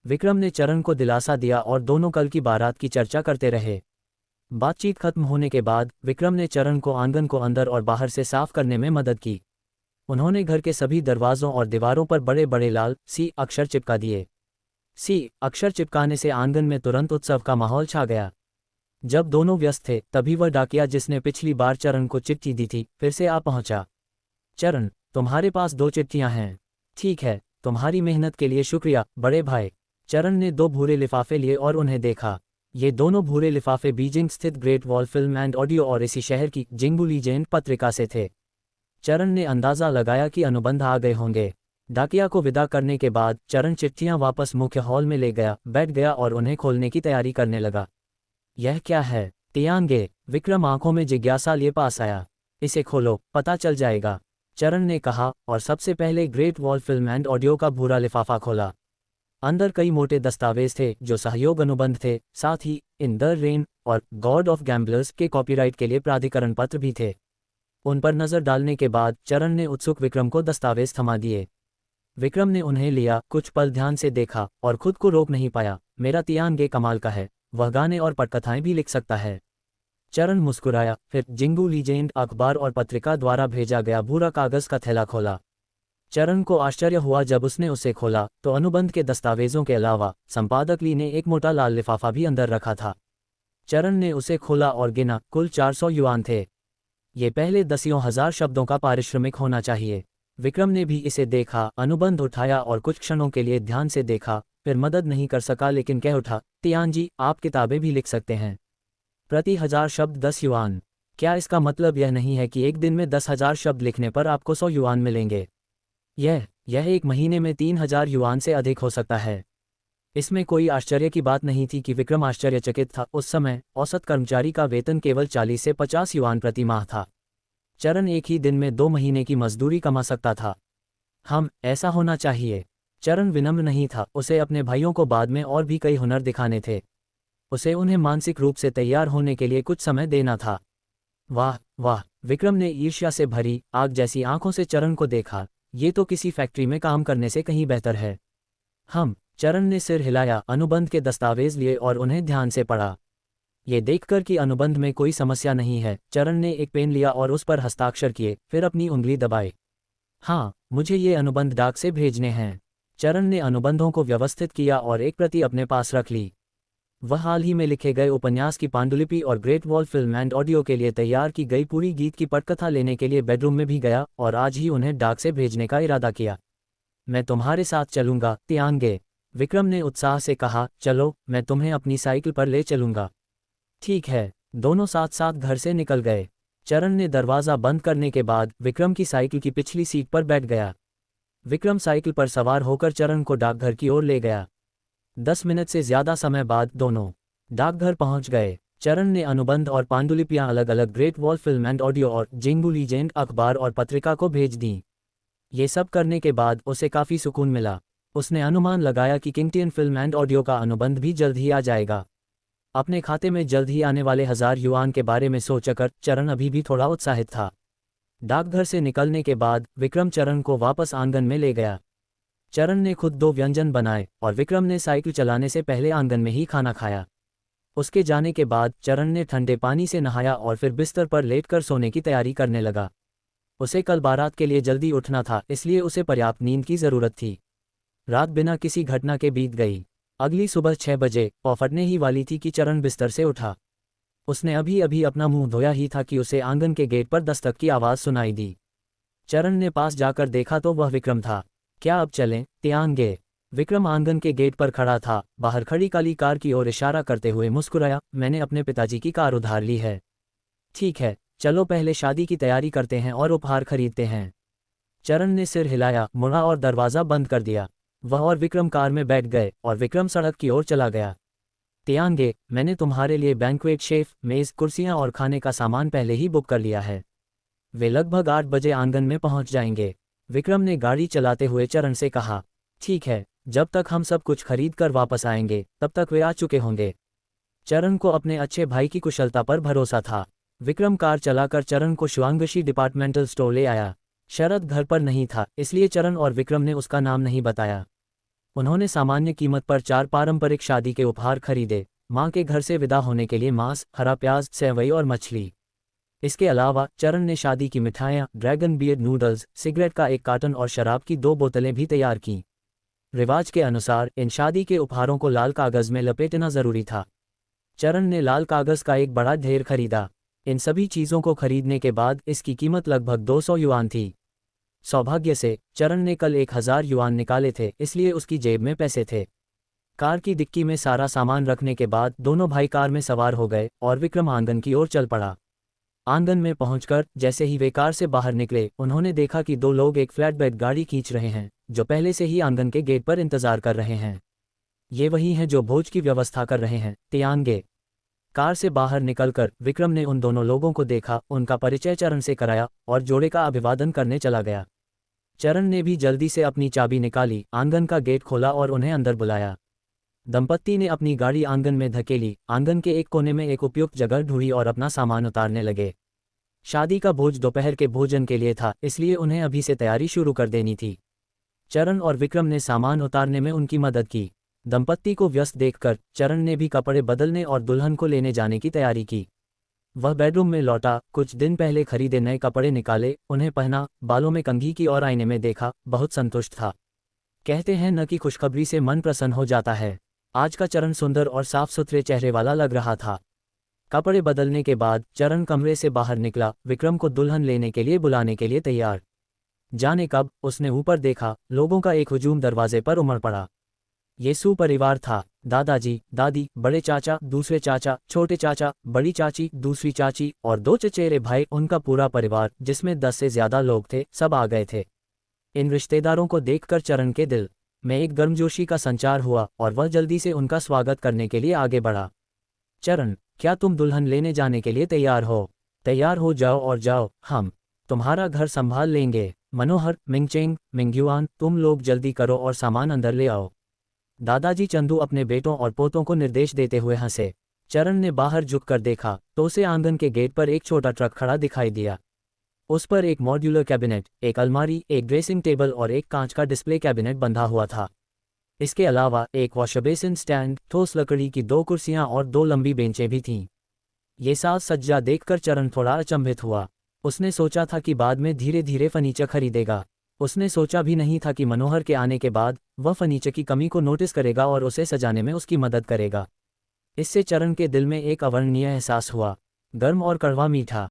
विक्रम ने चरण को दिलासा दिया और दोनों कल की बारात की चर्चा करते रहे। बातचीत खत्म होने के बाद विक्रम ने चरण को आंगन को अंदर और बाहर से साफ करने में मदद की। उन्होंने घर के सभी दरवाजों और दीवारों पर बड़े बड़े लाल सी अक्षर चिपका दिए। सी अक्षर चिपकाने से आंगन में तुरंत उत्सव का माहौल छा गया। जब दोनों व्यस्त थे तभी वह डाकिया जिसने पिछली बार चरण को चिट्ठी दी थी फिर से आ पहुंचा। चरण, तुम्हारे पास 2 चिट्ठियां हैं। ठीक है, तुम्हारी मेहनत के लिए शुक्रिया बड़े भाई। चरण ने 2 भूरे लिफाफे लिए और उन्हें देखा। ये दोनों भूरे लिफाफे बीजिंग स्थित great Wall film and audio और इसी शहर की जिंगबू लीजेंड पत्रिका से थे। चरण ने अंदाजा लगाया कि अनुबंध आ गए होंगे। डाकिया को विदा करने के बाद चरण चिट्ठियां वापस मुख्य हॉल में ले गया, बैठ गया और उन्हें खोलने की तैयारी करने लगा। यह क्या है तियांगे? विक्रम आंखों में जिज्ञासा लिए पास आया। इसे खोलो, पता चल जाएगा, चरण ने कहा और सबसे पहले great Wall film and audio का भूरा लिफाफा खोला। अंदर कई मोटे दस्तावेज थे जो सहयोग अनुबंध थे, साथ ही इन द रेन और गॉड ऑफ गैम्बलर्स के कॉपीराइट के लिए प्राधिकरण पत्र भी थे। उन पर नजर डालने के बाद चरण ने उत्सुक विक्रम को दस्तावेज थमा दिए। विक्रम ने उन्हें लिया, कुछ पल ध्यान से देखा और खुद को रोक नहीं पाया। मेरा तियांगे कमाल का है, वह गाने और पटकथाएं भी लिख सकता है। चरण मुस्कुराया, फिर जिंगू लीजेंड अखबार और पत्रिका द्वारा भेजा गया भूरा कागज का थैला खोला। चरण को आश्चर्य हुआ जब उसने उसे खोला तो अनुबंध के दस्तावेजों के अलावा संपादक ली ने एक मोटा लाल लिफाफा भी अंदर रखा था। चरण ने उसे खोला और गिना, कुल 400 युआन थे। ये पहले 10,000 शब्दों का पारिश्रमिक होना चाहिए। विक्रम ने भी इसे देखा, अनुबंध उठाया और कुछ क्षणों के लिए ध्यान से देखा, फिर मदद नहीं कर सका लेकिन कह उठा, तियान जी, आप किताबें भी लिख सकते हैं। प्रति 1000 शब्द 10 युआन। क्या इसका मतलब यह नहीं है कि एक दिन में 10,000 शब्द लिखने पर आपको 100 युआन मिलेंगे? यह एक महीने में 3,000 युआन से अधिक हो सकता है। इसमें कोई आश्चर्य की बात नहीं थी कि विक्रम आश्चर्यचकित था। उस समय औसत कर्मचारी का वेतन केवल 40 से 50 युआन प्रति माह था। चरण एक ही दिन में 2 महीने की मजदूरी कमा सकता था। ऐसा होना चाहिए। चरण विनम्र नहीं था, उसे अपने भाइयों को बाद में और भी कई हुनर दिखाने थे। उसे उन्हें मानसिक रूप से तैयार होने के लिए कुछ समय देना था। वाह वाह, विक्रम ने ईर्ष्या से भरी आग जैसी आंखों से चरण को देखा। ये तो किसी फैक्ट्री में काम करने से कहीं बेहतर है। चरण ने सिर हिलाया, अनुबंध के दस्तावेज लिए और उन्हें ध्यान से पढ़ा। ये देखकर कि अनुबंध में कोई समस्या नहीं है, चरण ने एक पेन लिया और उस पर हस्ताक्षर किए, फिर अपनी उंगली दबाई। मुझे ये अनुबंध डाक से भेजने हैं। चरण ने अनुबंधों को व्यवस्थित किया और एक प्रति अपने पास रख ली। वह हाल ही में लिखे गए उपन्यास की पांडुलिपि और great Wall film and audio के लिए तैयार की गई पूरी गीत की पटकथा लेने के लिए बेडरूम में भी गया और आज ही उन्हें डाक से भेजने का इरादा किया। मैं तुम्हारे साथ चलूंगा तियांगे, विक्रम ने उत्साह से कहा। चलो, मैं तुम्हें अपनी साइकिल पर ले चलूंगा। ठीक है। दोनों साथ साथ घर से निकल गए। चरण ने दरवाज़ा बंद करने के बाद विक्रम की साइकिल की पिछली सीट पर बैठ गया। विक्रम साइकिल पर सवार होकर चरण को डाकघर की ओर ले गया। 10 मिनट से ज्यादा समय बाद दोनों डाकघर पहुंच गए। चरण ने अनुबंध और पांडुलिपियां अलग अलग great Wall film and audio और जिंगू लीजेंड अखबार और पत्रिका को भेज दी। ये सब करने के बाद उसे काफ़ी सुकून मिला। उसने अनुमान लगाया कि किंगटियन फिल्म एंड ऑडियो का अनुबंध भी जल्द ही आ जाएगा। अपने खाते में जल्द ही आने वाले 1000 युआन के बारे में सोचकर चरण अभी भी थोड़ा उत्साहित था। डाकघर से निकलने के बाद विक्रम चरण को वापस आंगन में ले गया। चरण ने खुद 2 व्यंजन बनाए और विक्रम ने साइकिल चलाने से पहले आंगन में ही खाना खाया। उसके जाने के बाद चरण ने ठंडे पानी से नहाया और फिर बिस्तर पर लेटकर सोने की तैयारी करने लगा। उसे कल बारात के लिए जल्दी उठना था, इसलिए उसे पर्याप्त नींद की ज़रूरत थी। रात बिना किसी घटना के बीत गई। अगली सुबह 6 बजे पौ फटने ही वाली थी कि चरण बिस्तर से उठा। उसने अभी अभी अपना मुंह धोया ही था कि उसे आंगन के गेट पर दस्तक की आवाज़ सुनाई दी। चरण ने पास जाकर देखा तो वह विक्रम था। क्या अब चलें तियांगे? विक्रम आंगन के गेट पर खड़ा था, बाहर खड़ी काली कार की ओर इशारा करते हुए मुस्कुराया। मैंने अपने पिताजी की कार उधार ली है। ठीक है, चलो पहले शादी की तैयारी करते हैं और उपहार खरीदते हैं। चरण ने सिर हिलाया, मुड़ा और दरवाज़ा बंद कर दिया। वह और विक्रम कार में बैठ गए और विक्रम सड़क की ओर चला गया। तियांगे, मैंने तुम्हारे लिए बैंक्वेट शेफ, मेज़, कुर्सियां और खाने का सामान पहले ही बुक कर लिया है। वे लगभग 8 बजे आंगन में पहुंच जाएंगे। विक्रम ने गाड़ी चलाते हुए चरण से कहा। ठीक है, जब तक हम सब कुछ खरीद कर वापस आएंगे तब तक वे आ चुके होंगे। चरण को अपने अच्छे भाई की कुशलता पर भरोसा था। विक्रम कार चलाकर चरण को शिवांगशी डिपार्टमेंटल स्टोर ले आया। शरद घर पर नहीं था, इसलिए चरण और विक्रम ने उसका नाम नहीं बताया। उन्होंने सामान्य कीमत पर 4 पारंपरिक शादी के उपहार खरीदे। मां के घर से विदा होने के लिए मांस, हरा प्याज, सेवई और मछली। इसके अलावा चरण ने शादी की मिठाइयाँ, ड्रैगन बियर्ड नूडल्स, सिगरेट का एक कार्टन और शराब की 2 बोतलें भी तैयार कीं। रिवाज के अनुसार इन शादी के उपहारों को लाल कागज में लपेटना जरूरी था। चरण ने लाल कागज का एक बड़ा ढेर खरीदा। इन सभी चीज़ों को खरीदने के बाद इसकी कीमत लगभग 200 युआन थी। सौभाग्य से चरण ने कल 1000 युआन निकाले थे, इसलिए उसकी जेब में पैसे थे। कार की डिक्की में सारा सामान रखने के बाद दोनों भाई कार में सवार हो गए और विक्रम आंगन की ओर चल पड़ा। आंगन में पहुंचकर जैसे ही वे कार से बाहर निकले, उन्होंने देखा कि 2 लोग एक फ्लैटबेड गाड़ी खींच रहे हैं, जो पहले से ही आंगन के गेट पर इंतजार कर रहे हैं। ये वही हैं जो भोज की व्यवस्था कर रहे हैं, तियांगे। कार से बाहर निकलकर विक्रम ने उन दोनों लोगों को देखा, उनका परिचय चरण से कराया और जोड़े का अभिवादन करने चला गया। चरण ने भी जल्दी से अपनी चाबी निकाली, आंगन का गेट खोला और उन्हें अंदर बुलाया। दंपत्ति ने अपनी गाड़ी आंगन में धकेली, आंगन के एक कोने में एक उपयुक्त जगह ढूंढी और अपना सामान उतारने लगे। शादी का भोज दोपहर के भोजन के लिए था, इसलिए उन्हें अभी से तैयारी शुरू कर देनी थी। चरण और विक्रम ने सामान उतारने में उनकी मदद की। दंपत्ति को व्यस्त देखकर चरण ने भी कपड़े बदलने और दुल्हन को लेने जाने की तैयारी की। वह बेडरूम में लौटा, कुछ दिन पहले खरीदे नए कपड़े निकाले, उन्हें पहना, बालों में कंघी की और आईने में देखा, बहुत संतुष्ट था। कहते हैं न कि खुशखबरी से मन प्रसन्न हो जाता है। आज का चरण सुंदर और साफ सुथरे चेहरे वाला लग रहा था। कपड़े बदलने के बाद चरण कमरे से बाहर निकला, विक्रम को दुल्हन लेने के लिए बुलाने के लिए तैयार। जाने कब उसने ऊपर देखा, लोगों का एक हुजूम दरवाजे पर उमड़ पड़ा। ये सुपरिवार था। दादाजी, दादी, बड़े चाचा, दूसरे चाचा, छोटे चाचा, बड़ी चाची, दूसरी चाची और 2 चचेरे भाई, उनका पूरा परिवार जिसमें 10 से ज्यादा लोग थे, सब आ गए थे। इन रिश्तेदारों को देखकर चरण के दिल में एक गर्मजोशी का संचार हुआ और वह जल्दी से उनका स्वागत करने के लिए आगे बढ़ा। चरण, क्या तुम दुल्हन लेने जाने के लिए तैयार हो? तैयार हो जाओ और जाओ, हम तुम्हारा घर संभाल लेंगे। मनोहर, मिंगचेंग, मिंगयुआन, तुम लोग जल्दी करो और सामान अंदर ले आओ। दादाजी चंदू अपने बेटों और पोतों को निर्देश देते हुए हंसे। चरण ने बाहर झुककर देखा तो उसे आंगन के गेट पर एक छोटा ट्रक खड़ा दिखाई दिया। उस पर एक मॉड्यूलर कैबिनेट, एक अलमारी, एक ड्रेसिंग टेबल और एक कांच का डिस्प्ले कैबिनेट बंधा हुआ था। इसके अलावा एक वॉशबेसिन स्टैंड, ठोस लकड़ी की 2 कुर्सियां और 2 लंबी बेंचें भी थीं। ये साज सज्जा देखकर चरण थोड़ा अचंभित हुआ। उसने सोचा था कि बाद में धीरे धीरे फर्नीचर खरीदेगा। उसने सोचा भी नहीं था कि मनोहर के आने के बाद वह फर्नीचर की कमी को नोटिस करेगा और उसे सजाने में उसकी मदद करेगा। इससे चरण के दिल में एक अवर्णनीय एहसास हुआ, गर्म और कड़वा मीठा।